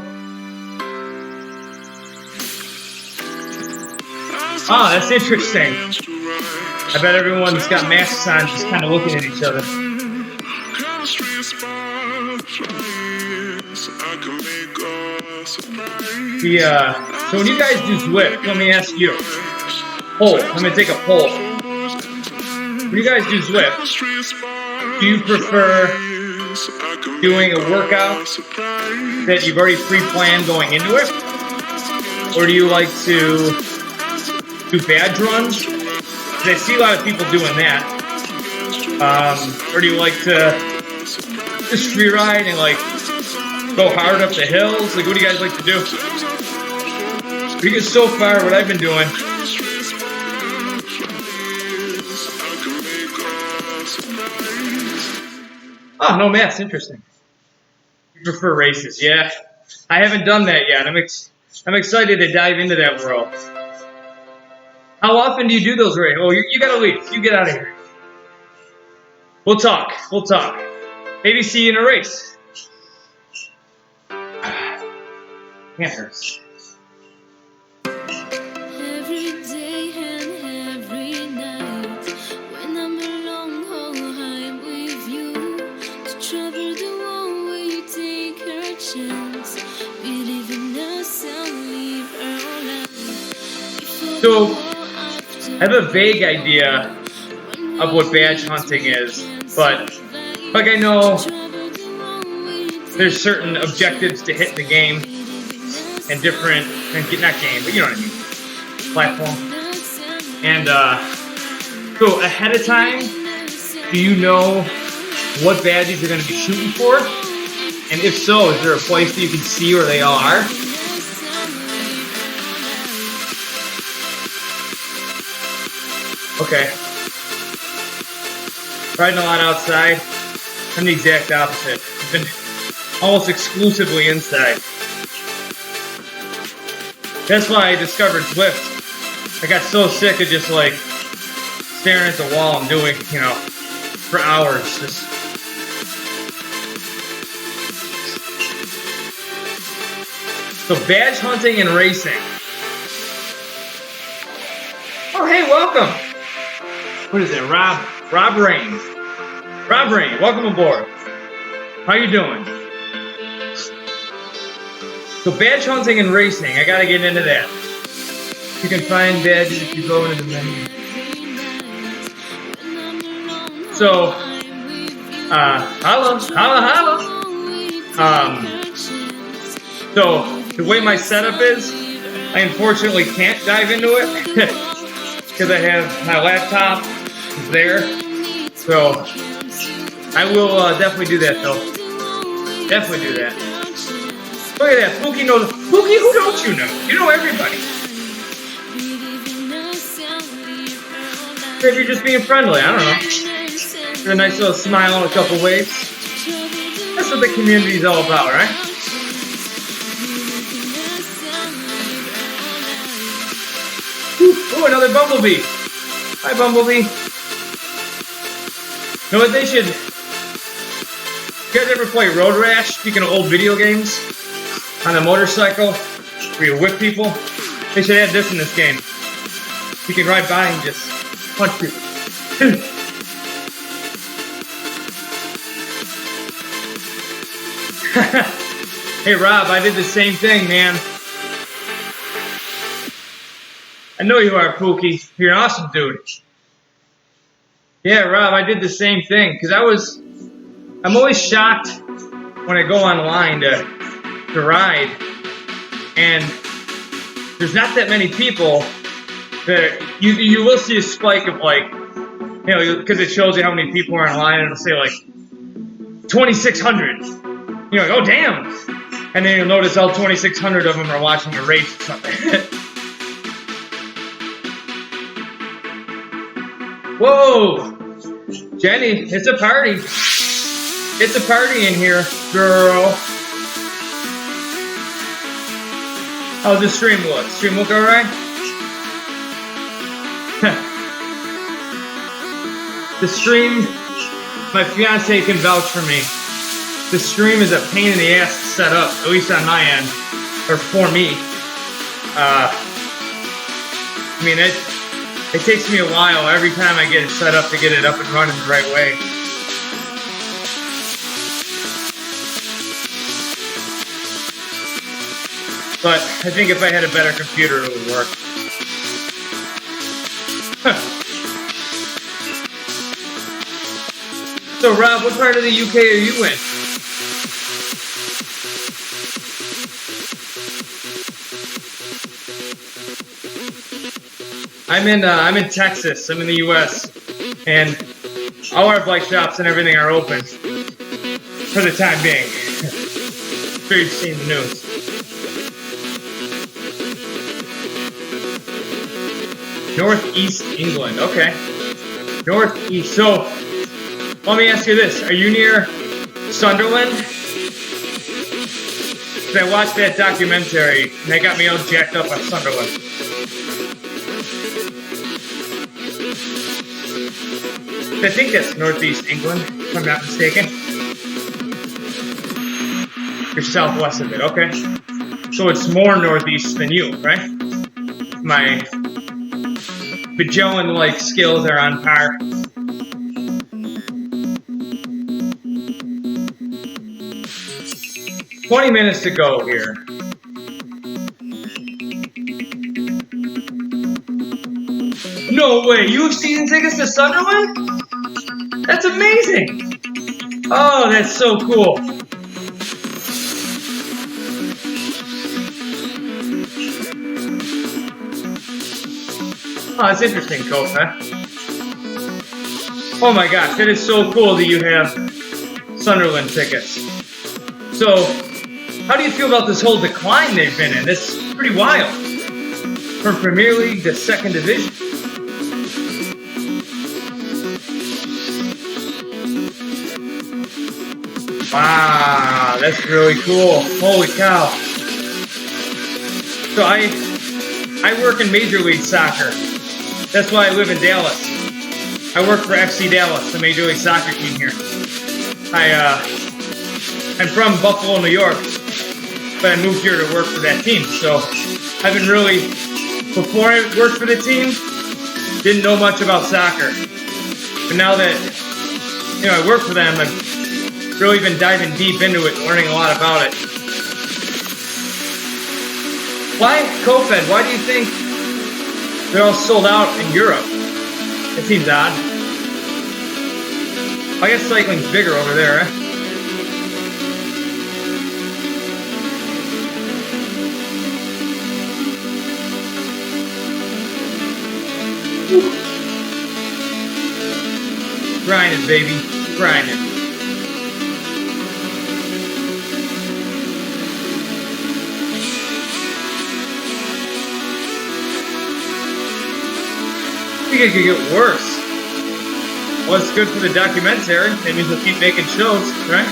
that's interesting. I bet everyone's got masks on, just kind of looking at each other. So when you guys do Zwift, let me ask you. Poll. I'm gonna take a poll. When you guys do Zwift, do you prefer doing a workout that you've already pre-planned going into it? Or do you like to do badge runs? Because I see a lot of people doing that. Or do you like to just free ride and like go hard up the hills? Like, what do you guys like to do? Because so far, what I've been doing, oh, no maths, interesting. You prefer races, yeah. I haven't done that yet. I'm excited to dive into that world. How often do you do those races? Oh, you gotta leave. You get out of here. We'll talk. We'll talk. Maybe see you in a race. Can't hurt. So, I have a vague idea of what badge hunting is, but like I know there's certain objectives to hit in the game and different, not game, but you know what I mean, platform. And so ahead of time, do you know what badges you're going to be shooting for? And if so, is there a place that you can see where they all are? Okay. Riding a lot outside. I'm the exact opposite. I've been almost exclusively inside. That's why I discovered Zwift. I got so sick of just like staring at the wall and doing, for hours. Just so badge hunting and racing. Oh, hey, welcome. What is it, Rob Rain. Rob Rain, welcome aboard. How you doing? So badge hunting and racing, I gotta get into that. You can find badges if you go into the menu. So, holla. So the way my setup is, I unfortunately can't dive into it because I have my laptop there. So I will definitely do that though. Definitely do that. Look at that. Pookie knows. Pookie, who don't you know? You know everybody. Maybe you're just being friendly. I don't know. Get a nice little smile and a couple waves. That's what the community is all about, right? Ooh, another bumblebee. Hi, bumblebee. Know what they should... You guys ever play Road Rash? Speaking of old video games, on a motorcycle, where you whip people, they should add this in this game. You can ride by and just punch people. Hey Rob, I did the same thing, man. I know you are, Pookie. You're an awesome dude. Yeah, Rob, I did the same thing because I'm always shocked when I go online to ride, and there's not that many people that you will see a spike of like, you know, because it shows you how many people are online, and it'll say like 2,600. You're like, oh damn, and then you'll notice all 2,600 of them are watching a race or something. Whoa, Jenny, it's a party. It's a party in here, girl. How's the stream look? Stream look alright? The stream, my fiance can vouch for me. The stream is a pain in the ass to set up, at least on my end, or for me. I mean, it takes me a while every time I get it set up to get it up and running the right way. But I think if I had a better computer, it would work. So Rob, what part of the UK are you in? I'm in Texas. I'm in the US, and all our bike shops and everything are open for the time being. I'm sure you've seen the news. Northeast England, okay. Northeast. So, let me ask you this: are you near Sunderland? Because I watched that documentary, and they got me all jacked up on Sunderland. I think that's Northeast England, if I'm not mistaken. You're southwest of it, okay. So it's more northeast than you, right? My Bajoan-like skills are on par. "20 minutes to go here. No way, you have season tickets to Sunderland? That's amazing! Oh, that's so cool. Oh, that's interesting, Kofa. Oh my gosh, that is so cool that you have Sunderland tickets. So, how do you feel about this whole decline they've been in? It's pretty wild. From Premier League to Second Division. Wow, that's really cool. Holy cow. So I work in Major League Soccer. That's why I live in Dallas. I work for FC Dallas, the Major League Soccer team here. I'm from Buffalo, New York, but I moved here to work for that team. So I've been really, before I worked for the team, didn't know much about soccer. But now that, you know, I work for them, I've really been diving deep into it and learning a lot about it. Why, Kofed, why do you think they're all sold out in Europe? It seems odd. I guess cycling's bigger over there, eh? Grinding, baby. Grinding. I think it could get worse. Well, it's good for the documentary. That means we'll keep making shows, right?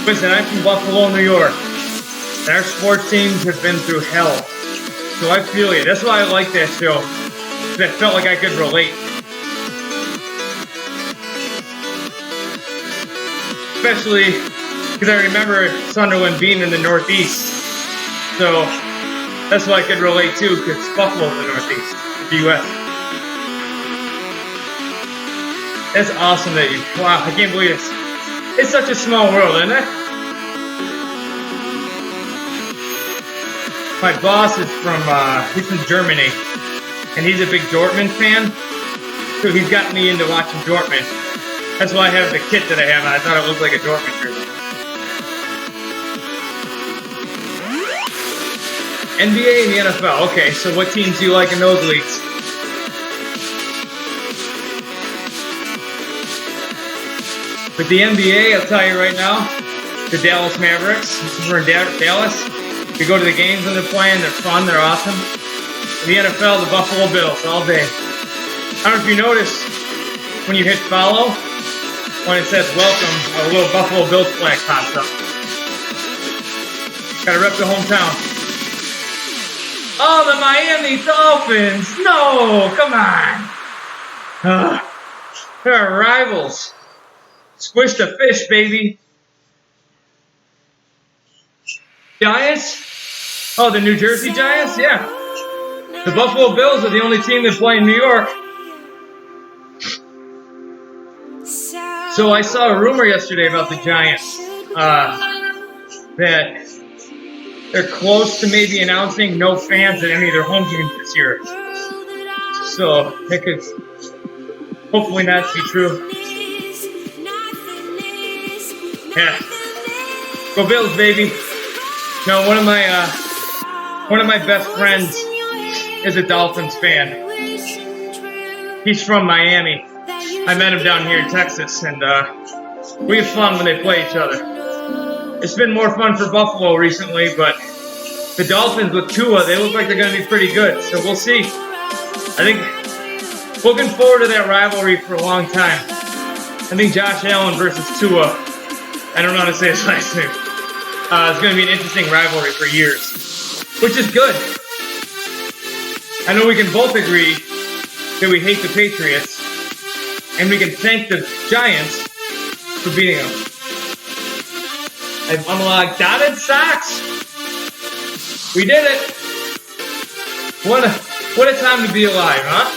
Listen, I'm from Buffalo, New York. And our sports teams have been through hell. So I feel you. That's why I like that show. Because I felt like I could relate. Especially because I remember Sunderland being in the Northeast. So that's why I could relate too, because Buffalo's the Northeast, the U.S. That's awesome that you, wow, I can't believe it. It's such a small world, isn't it? My boss is he's from Germany, and he's a big Dortmund fan, so he's got me into watching Dortmund. That's why I have the kit that I have, and I thought it looked like a Dortmund jersey. NBA and the NFL. Okay, so what teams do you like in those leagues? With the NBA, I'll tell you right now, the Dallas Mavericks. We're in Dallas. We go to the games when they're playing. They're fun. They're awesome. In the NFL, the Buffalo Bills all day. I don't know if you noticed when you hit follow, when it says welcome, a little Buffalo Bills flag pops up. Gotta rep the hometown. Oh, the Miami Dolphins! No, come on. They're rivals. Squish the fish, baby. Giants? Oh, the New Jersey Giants? Yeah. The Buffalo Bills are the only team that play in New York. So I saw a rumor yesterday about the Giants that they're close to maybe announcing no fans at any of their home games this year. So it could hopefully not be true. Yeah. Go Bills, baby. No, one of my best friends is a Dolphins fan. He's from Miami. I met him down here in Texas, and we have fun when they play each other. It's been more fun for Buffalo recently, but the Dolphins with Tua, they look like they're going to be pretty good, so we'll see. I think looking forward to that rivalry for a long time. I think Josh Allen versus Tua, I don't know how to say his last name. It's going to be an interesting rivalry for years, which is good. I know we can both agree that we hate the Patriots, and we can thank the Giants for beating them. I've unlocked dotted socks. We did it. What a time to be alive, huh?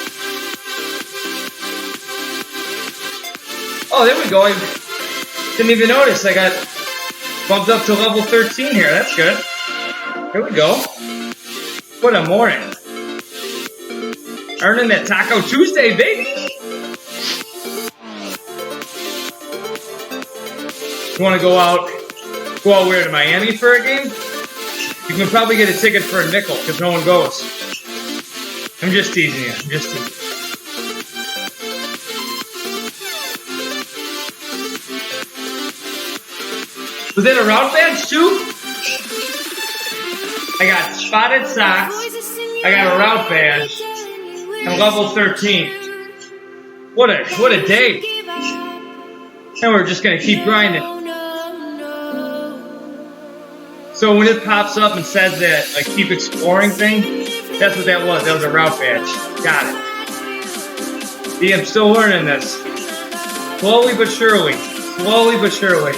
Oh, there we go. I didn't even notice. I got bumped up to level 13 here. That's good. Here we go. What a morning. Earning that Taco Tuesday, baby. You want to go out where, to Miami for a game? You can probably get a ticket for a nickel because no one goes. I'm just teasing you. Was that a route badge too? I got spotted socks. I got a route badge. I'm level 13. What a day. And we're just going to keep grinding. So when it pops up and says that, like, keep exploring thing, that's what that was. That was a route badge. Got it. See, I'm still learning this. Slowly but surely. Slowly but surely.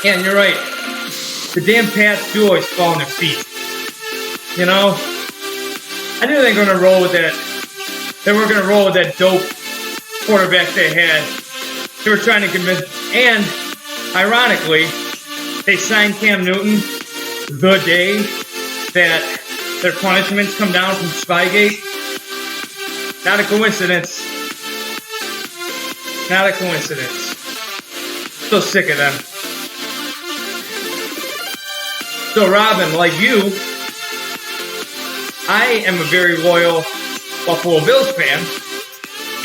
Yeah, and you're right. The damn Pats do always fall on their feet. You know? I knew they were going to roll with that. They were going to roll with that dope quarterback they had. They were trying to convince. And, ironically, they signed Cam Newton the day that their punishments come down from Spygate. Not a coincidence. Not a coincidence. So sick of them. So, Robin, like you, I am a very loyal Buffalo Bills fan,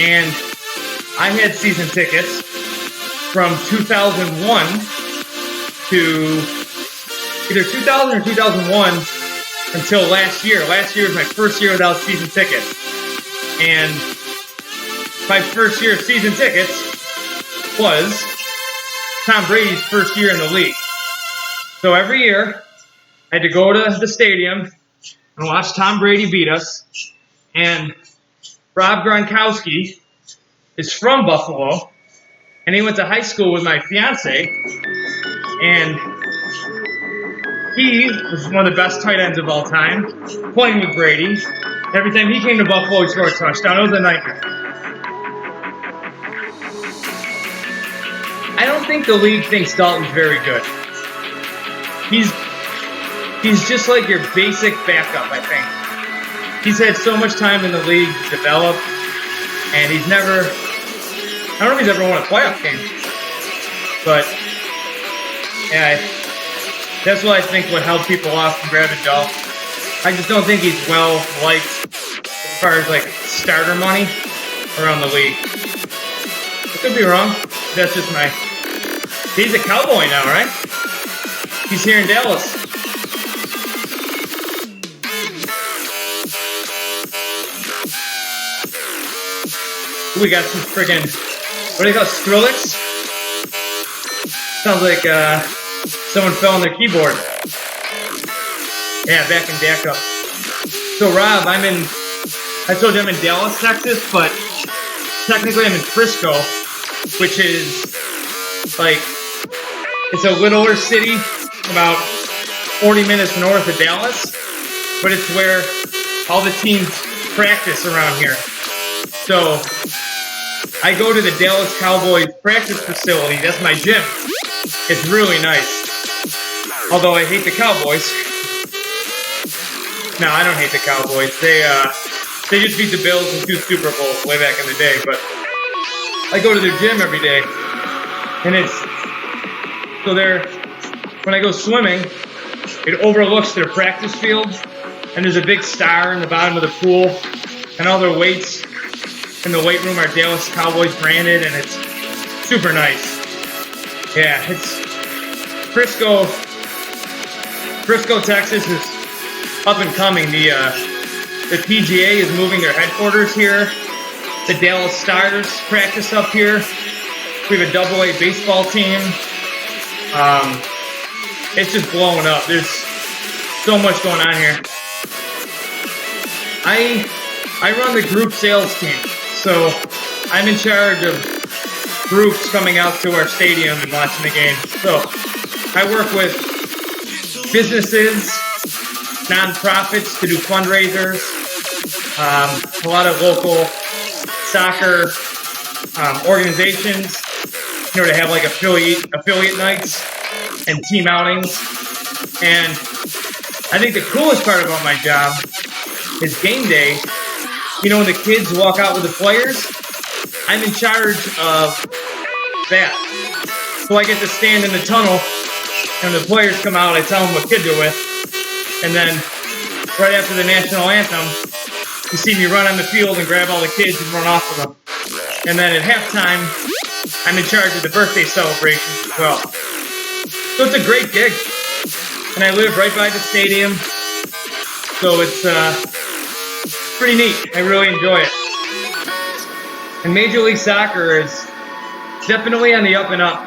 and I had season tickets from 2001 to either 2000 or 2001 until last year. Last year was my first year without season tickets. And my first year of season tickets was Tom Brady's first year in the league. So every year, I had to go to the stadium and watch Tom Brady beat us. And Rob Gronkowski is from Buffalo, and he went to high school with my fiance, and he was one of the best tight ends of all time, playing with Brady. Every time he came to Buffalo, he scored a touchdown. It was a nightmare. I don't think the league thinks Dalton's very good. He's just like your basic backup, I think. He's had so much time in the league to develop, and he's never, I don't know if he's ever won a playoff game. But, yeah, that's what I think would help people off from grabbing Dalton. I just don't think he's well liked as far as like starter money around the league. I could be wrong. That's just my. He's a Cowboy now, right? He's here in Dallas. We got some friggin', what do you call it, Skrillex? Sounds like someone fell on their keyboard. Yeah, back in DACA. So Rob, I told you I'm in Dallas, Texas, but technically I'm in Frisco, which is like, it's a littler city, about 40 minutes north of Dallas, but it's where all the teams practice around here. So I go to the Dallas Cowboys practice facility. That's my gym. It's really nice. Although I hate the Cowboys. No, I don't hate the Cowboys. They just beat the Bills in 2 Super Bowls way back in the day. But I go to their gym every day, and it's so there. When I go swimming, it overlooks their practice field, and there's a big star in the bottom of the pool, and all their weights in the weight room are Dallas Cowboys branded, and it's super nice. Yeah, it's Frisco, Texas is up and coming. The PGA is moving their headquarters here. The Dallas Stars practice up here. We have a AA baseball team. It's just blowing up. There's so much going on here. I run the group sales team, so I'm in charge of groups coming out to our stadium and watching the game. So I work with businesses, nonprofits to do fundraisers, a lot of local soccer organizations, in order to have like affiliate nights and team outings. And I think the coolest part about my job is game day. You know, when the kids walk out with the players, I'm in charge of that. So I get to stand in the tunnel, and when the players come out, I tell them what kid they're with. And then right after the national anthem, you see me run on the field and grab all the kids and run off with them. And then at halftime, I'm in charge of the birthday celebrations as well. So it's a great gig. And I live right by the stadium. So it's pretty neat. I really enjoy it. And Major League Soccer is definitely on the up and up.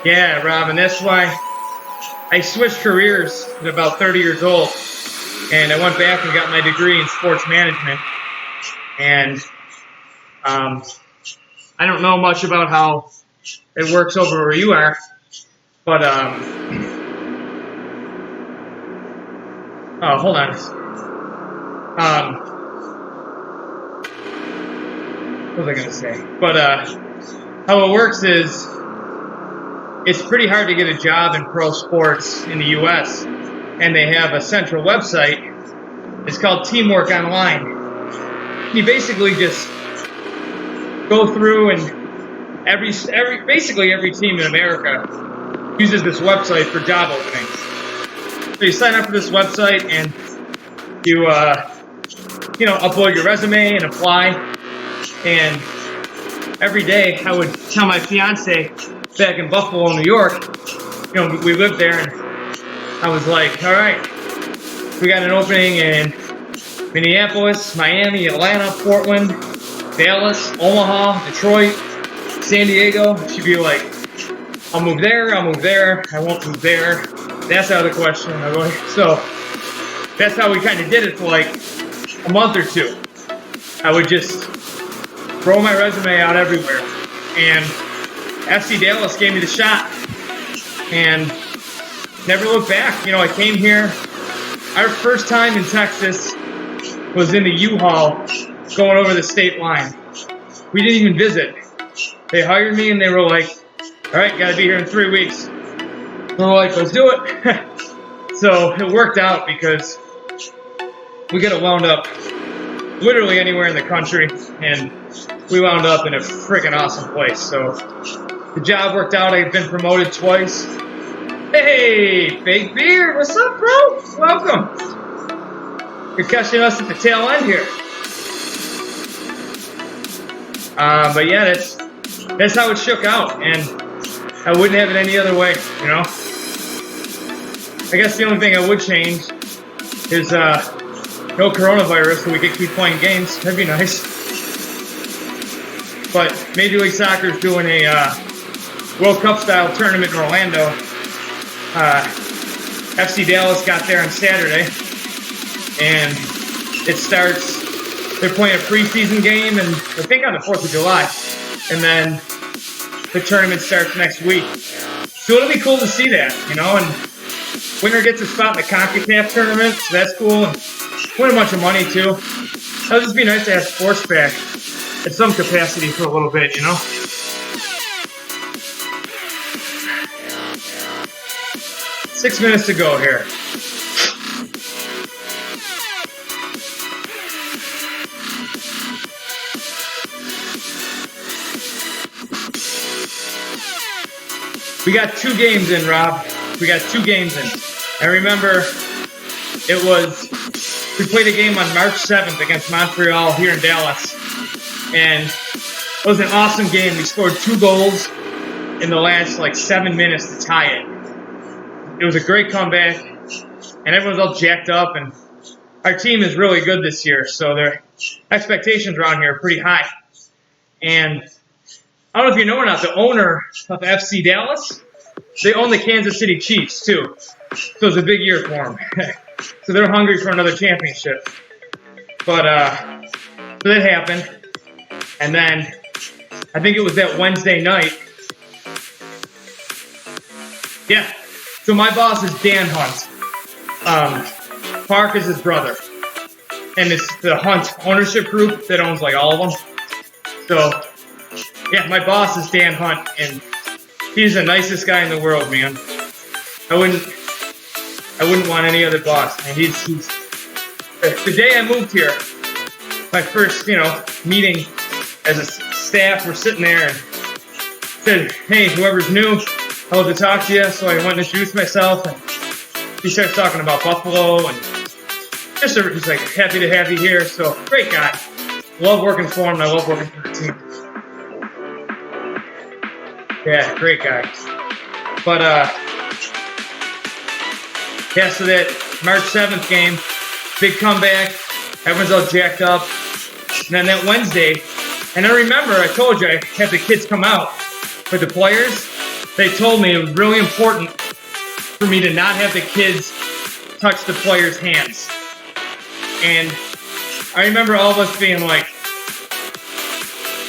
Yeah, Rob, and that's why I switched careers at about 30 years old. And I went back and got my degree in sports management. And I don't know much about how it works over where you are, but oh, hold on. What was I gonna say? But how it works is it's pretty hard to get a job in pro sports in the U.S. and they have a central website. It's called Teamwork Online. You basically just go through and basically every team in America uses this website for job openings. So you sign up for this website and you upload your resume and apply. And every day I would tell my fiance back in Buffalo, New York, we lived there, and I was like, all right, we got an opening in Minneapolis, Miami, Atlanta, Portland, Dallas, Omaha, Detroit, San Diego. She'd be like, I'll move there, I won't move there. That's out of the question. So that's how we kind of did it for like a month or two. I would just throw my resume out everywhere. And FC Dallas gave me the shot. And never looked back. You know, I came here. Our first time in Texas was in the U-Haul going over the state line. We didn't even visit. They hired me and they were like, all right, got to be here in 3 weeks. We were like, let's do it. So it worked out because we could have wound up literally anywhere in the country, and we wound up in a freaking awesome place. So the job worked out. I've been promoted twice. Hey, Fake Beard, what's up, bro? Welcome. You're catching us at the tail end here. But yeah, that's how it shook out, and I wouldn't have it any other way, you know? I guess the only thing I would change is no coronavirus so we could keep playing games. That'd be nice. But Major League Soccer is doing a World Cup style tournament in Orlando. FC Dallas got there on Saturday, and it starts. They're playing a preseason game, and I think on the 4th of July, and then the tournament starts next week. So it'll be cool to see that, you know. And winner gets a spot in the CONCACAF tournament, so that's cool. And win a bunch of money too. It'll just be nice to have sports back at some capacity for a little bit, you know. Six minutes to go here. We got 2 games in, Rob. We got 2 games in. I remember we played a game on March 7th against Montreal here in Dallas. And it was an awesome game. We scored 2 goals in the last 7 minutes to tie it. It was a great comeback, and everyone's all jacked up. And our team is really good this year, so their expectations around here are pretty high. And I don't know if you know or not, the owner of FC Dallas, they own the Kansas City Chiefs too. So it's a big year for them. So they're hungry for another championship. But so that happened. And then I think it was that Wednesday night. Yeah. So my boss is Dan Hunt. Park is his brother. And it's the Hunt ownership group that owns all of them. So yeah, my boss is Dan Hunt, and he's the nicest guy in the world, man. I wouldn't want any other boss. And he's the day I moved here, my first, meeting as a staff, we're sitting there and said, hey, whoever's new, I'd love to talk to you. So I went and introduced myself, and he starts talking about Buffalo, and he's like, happy to have you here. So great guy. Love working for him. I love working for the team. Yeah, great guy. But, yeah, so that March 7th game, big comeback, everyone's all jacked up. And then that Wednesday, and I remember I told you I had the kids come out, but the players, they told me it was really important for me to not have the kids touch the players' hands. And I remember all of us being like,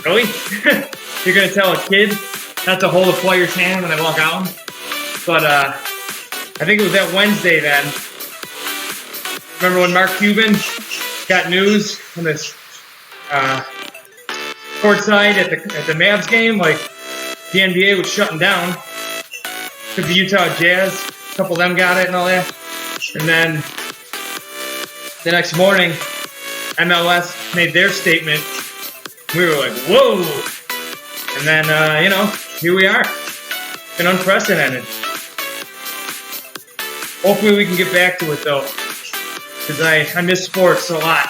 really? You're going to tell a kid not to hold a player's hand when they walk out? But I think it was that Wednesday then. Remember when Mark Cuban got news from this courtside at the Mavs game? The NBA was shutting down. Took the Utah Jazz. A couple of them got it and all that. And then the next morning, MLS made their statement. We were like, whoa. And then, here we are. Been unprecedented. Hopefully we can get back to it, though, because I miss sports a lot.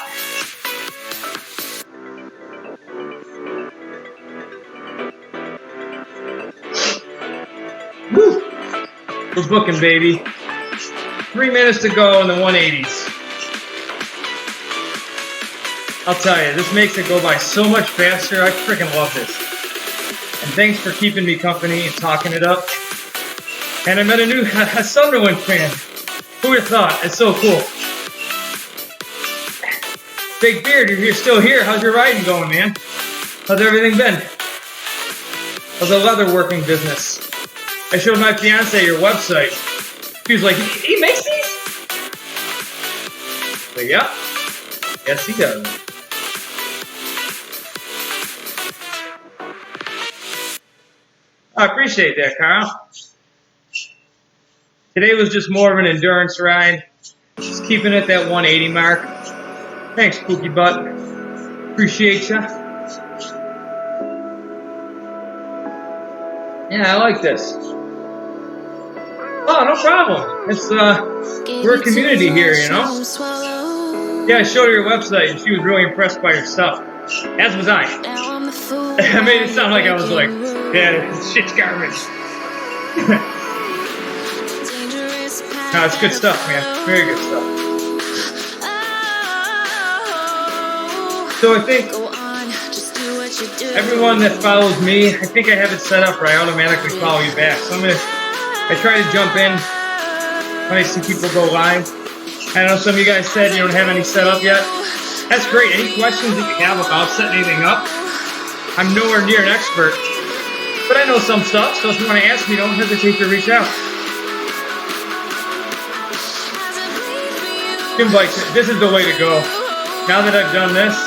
Woo! We're booking, baby. 3 minutes to go in the 180s. I'll tell you, this makes it go by so much faster. I freaking love this. And thanks for keeping me company and talking it up. And I met a Sunderland fan. Who would have thought? It's so cool. Big Beard, you're still here. How's your riding going, man? How's everything been? How's the leather working business? I showed my fiance your website. She was like, he makes these? But yeah. Yes, he does. I appreciate that, Carl. Today was just more of an endurance ride. Just keeping it that 180 mark. Thanks, Pookie Butt. Appreciate ya. Yeah, I like this. Oh, no problem. It's we're a community here, you know. Yeah, I showed her your website and she was really impressed by your stuff. As was I. I made it sound like I was like, yeah, shit's garbage. No, it's good stuff, man. Very good stuff. So I think everyone that follows me, I think I have it set up where I automatically follow you back. So I try to jump in when I see people go live. I know some of you guys said you don't have any set up yet. That's great. Any questions that you have about setting anything up? I'm nowhere near an expert, but I know some stuff, so if you want to ask me, don't hesitate to reach out. This is the way to go. Now that I've done this,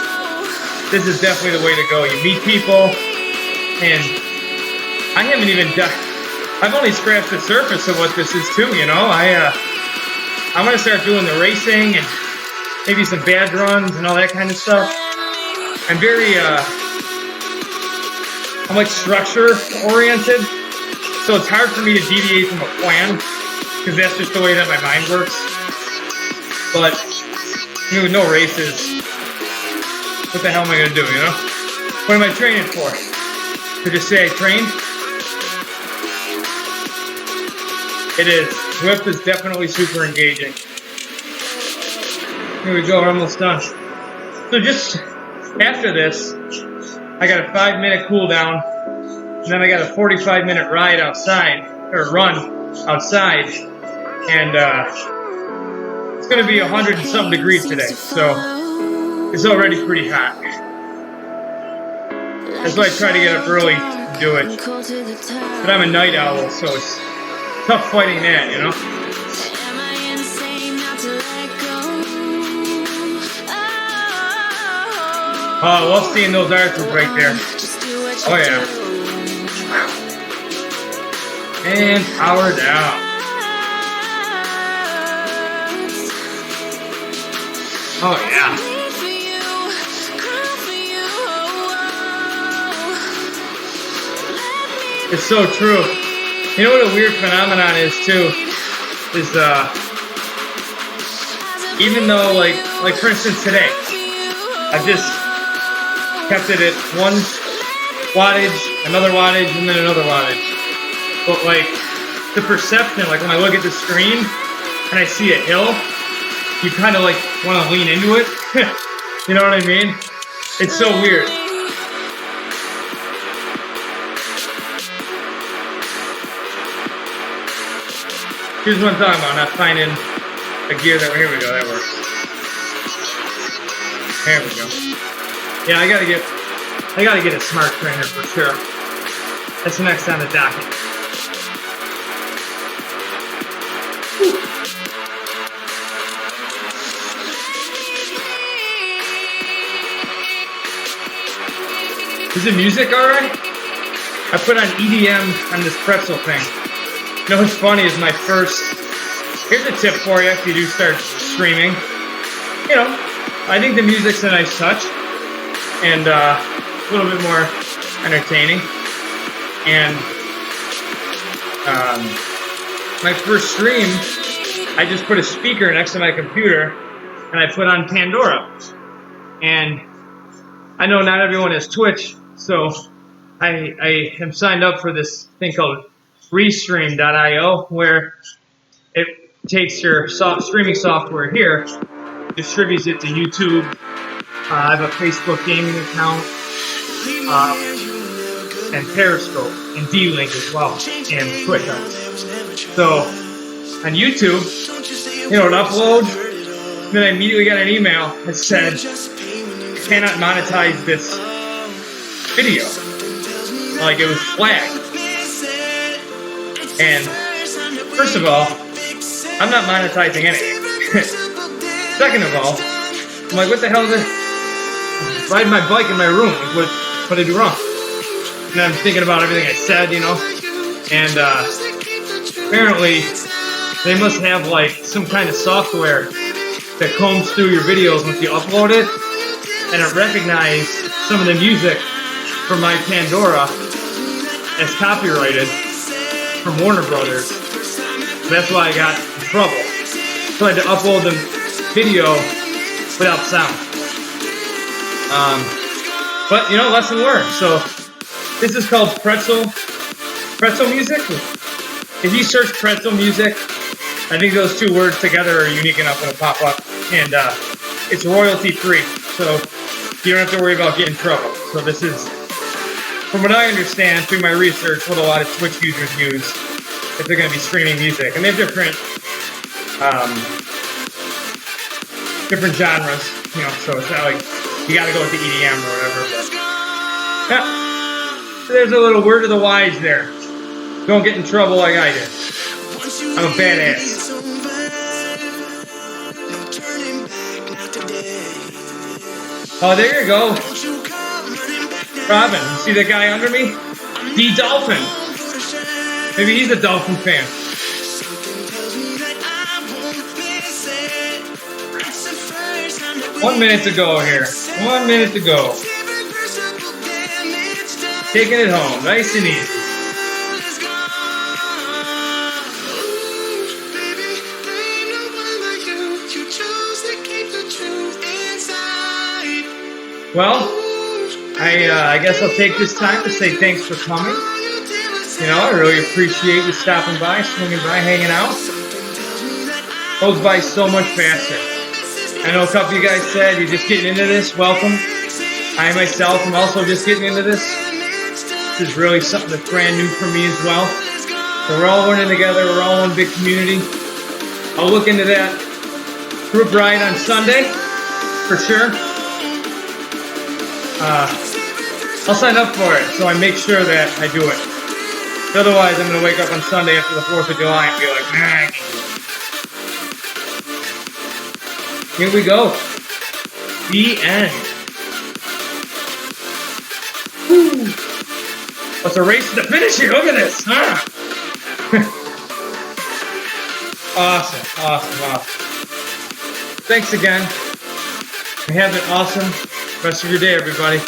this is definitely the way to go. You meet people, and I haven't even done. I've only scratched the surface of what this is too. You know, I'm gonna start doing the racing and maybe some badge runs and all that kind of stuff. I'm very I'm like structure oriented, so it's hard for me to deviate from a plan because that's just the way that my mind works. But with no races, what the hell am I gonna do? You know, what am I training for? To just say I trained? It is. Zwift is definitely super engaging. Here we go, we're almost done. So just after this, I got a 5-minute cool down, and then I got a 45-minute ride outside, or run outside, and it's gonna be 100 and some degrees today, so it's already pretty hot. That's why I try to get up early to do it. But I'm a night owl, so it's tough fighting that, you know? Oh, I love seeing those arches right there. Oh yeah. And power down. Oh yeah. It's so true. You know what a weird phenomenon is too? Is even though like for instance today, I've just kept it at 1 wattage, another wattage, and then another wattage. But like the perception, like when I look at the screen and I see a hill, you kind of like want to lean into it. You know what I mean? It's so weird. Here's what I'm talking about, not finding a gear that, here we go, that works. There we go. Yeah, I gotta get a smart trainer for sure. That's next on the docket. Whew. Is the music alright? I put on EDM on this pretzel thing. You know what's funny is my first, here's a tip for you if you do start streaming. You know, I think the music's a nice touch and a little bit more entertaining. And my first stream, I just put a speaker next to my computer and I put on Pandora. And I know not everyone has Twitch, so I am signed up for this thing called Restream.io, where it takes your streaming software here, distributes it to YouTube. I have a Facebook gaming account, and Periscope, and D-Link as well, and Twitter. So on YouTube, it upload, then I immediately got an email that said, "You cannot monetize this video." Like, it was flagged. And first of all, I'm not monetizing anything. Second of all, I'm like, what the hell is it? I'm riding my bike in my room. What did I do wrong? And I'm thinking about everything I said, and apparently they must have like some kind of software that combs through your videos once you upload it, and it recognized some of the music from my Pandora as copyrighted from Warner Brothers. That's why I got in trouble. So I had to upload the video without sound. But lesson learned. So this is called pretzel music. If you search pretzel music, I think those two words together are unique enough it'll pop up, and it's royalty free, so you don't have to worry about getting in trouble. So this is, from what I understand through my research, what a lot of Twitch users use if they're going to be streaming music, and they have different genres, so it's not like you got to go with the EDM or whatever. But yeah, there's a little word of the wise there. Don't get in trouble like I did. I'm a badass. Oh, there you go. Robin, you see that guy under me? D Dolphin. Maybe he's a Dolphin fan. One minute to go here. 1 minute to go. Taking it home, nice and easy. Well, I guess I'll take this time to say thanks for coming. I really appreciate you stopping by, swinging by, hanging out. Goes by so much faster. I know a couple of you guys said you're just getting into this. Welcome. I myself am also just getting into this. This is really something that's brand new for me as well. So we're all learning together. We're all one big community. I'll look into that group ride on Sunday for sure. I'll sign up for it, so I make sure that I do it. Otherwise, I'm going to wake up on Sunday after the 4th of July and be like, nah, I can't do it. Here we go. The end. Woo. It's a race to the finish here. Look at this. Awesome. Thanks again. Have an awesome rest of your day, everybody.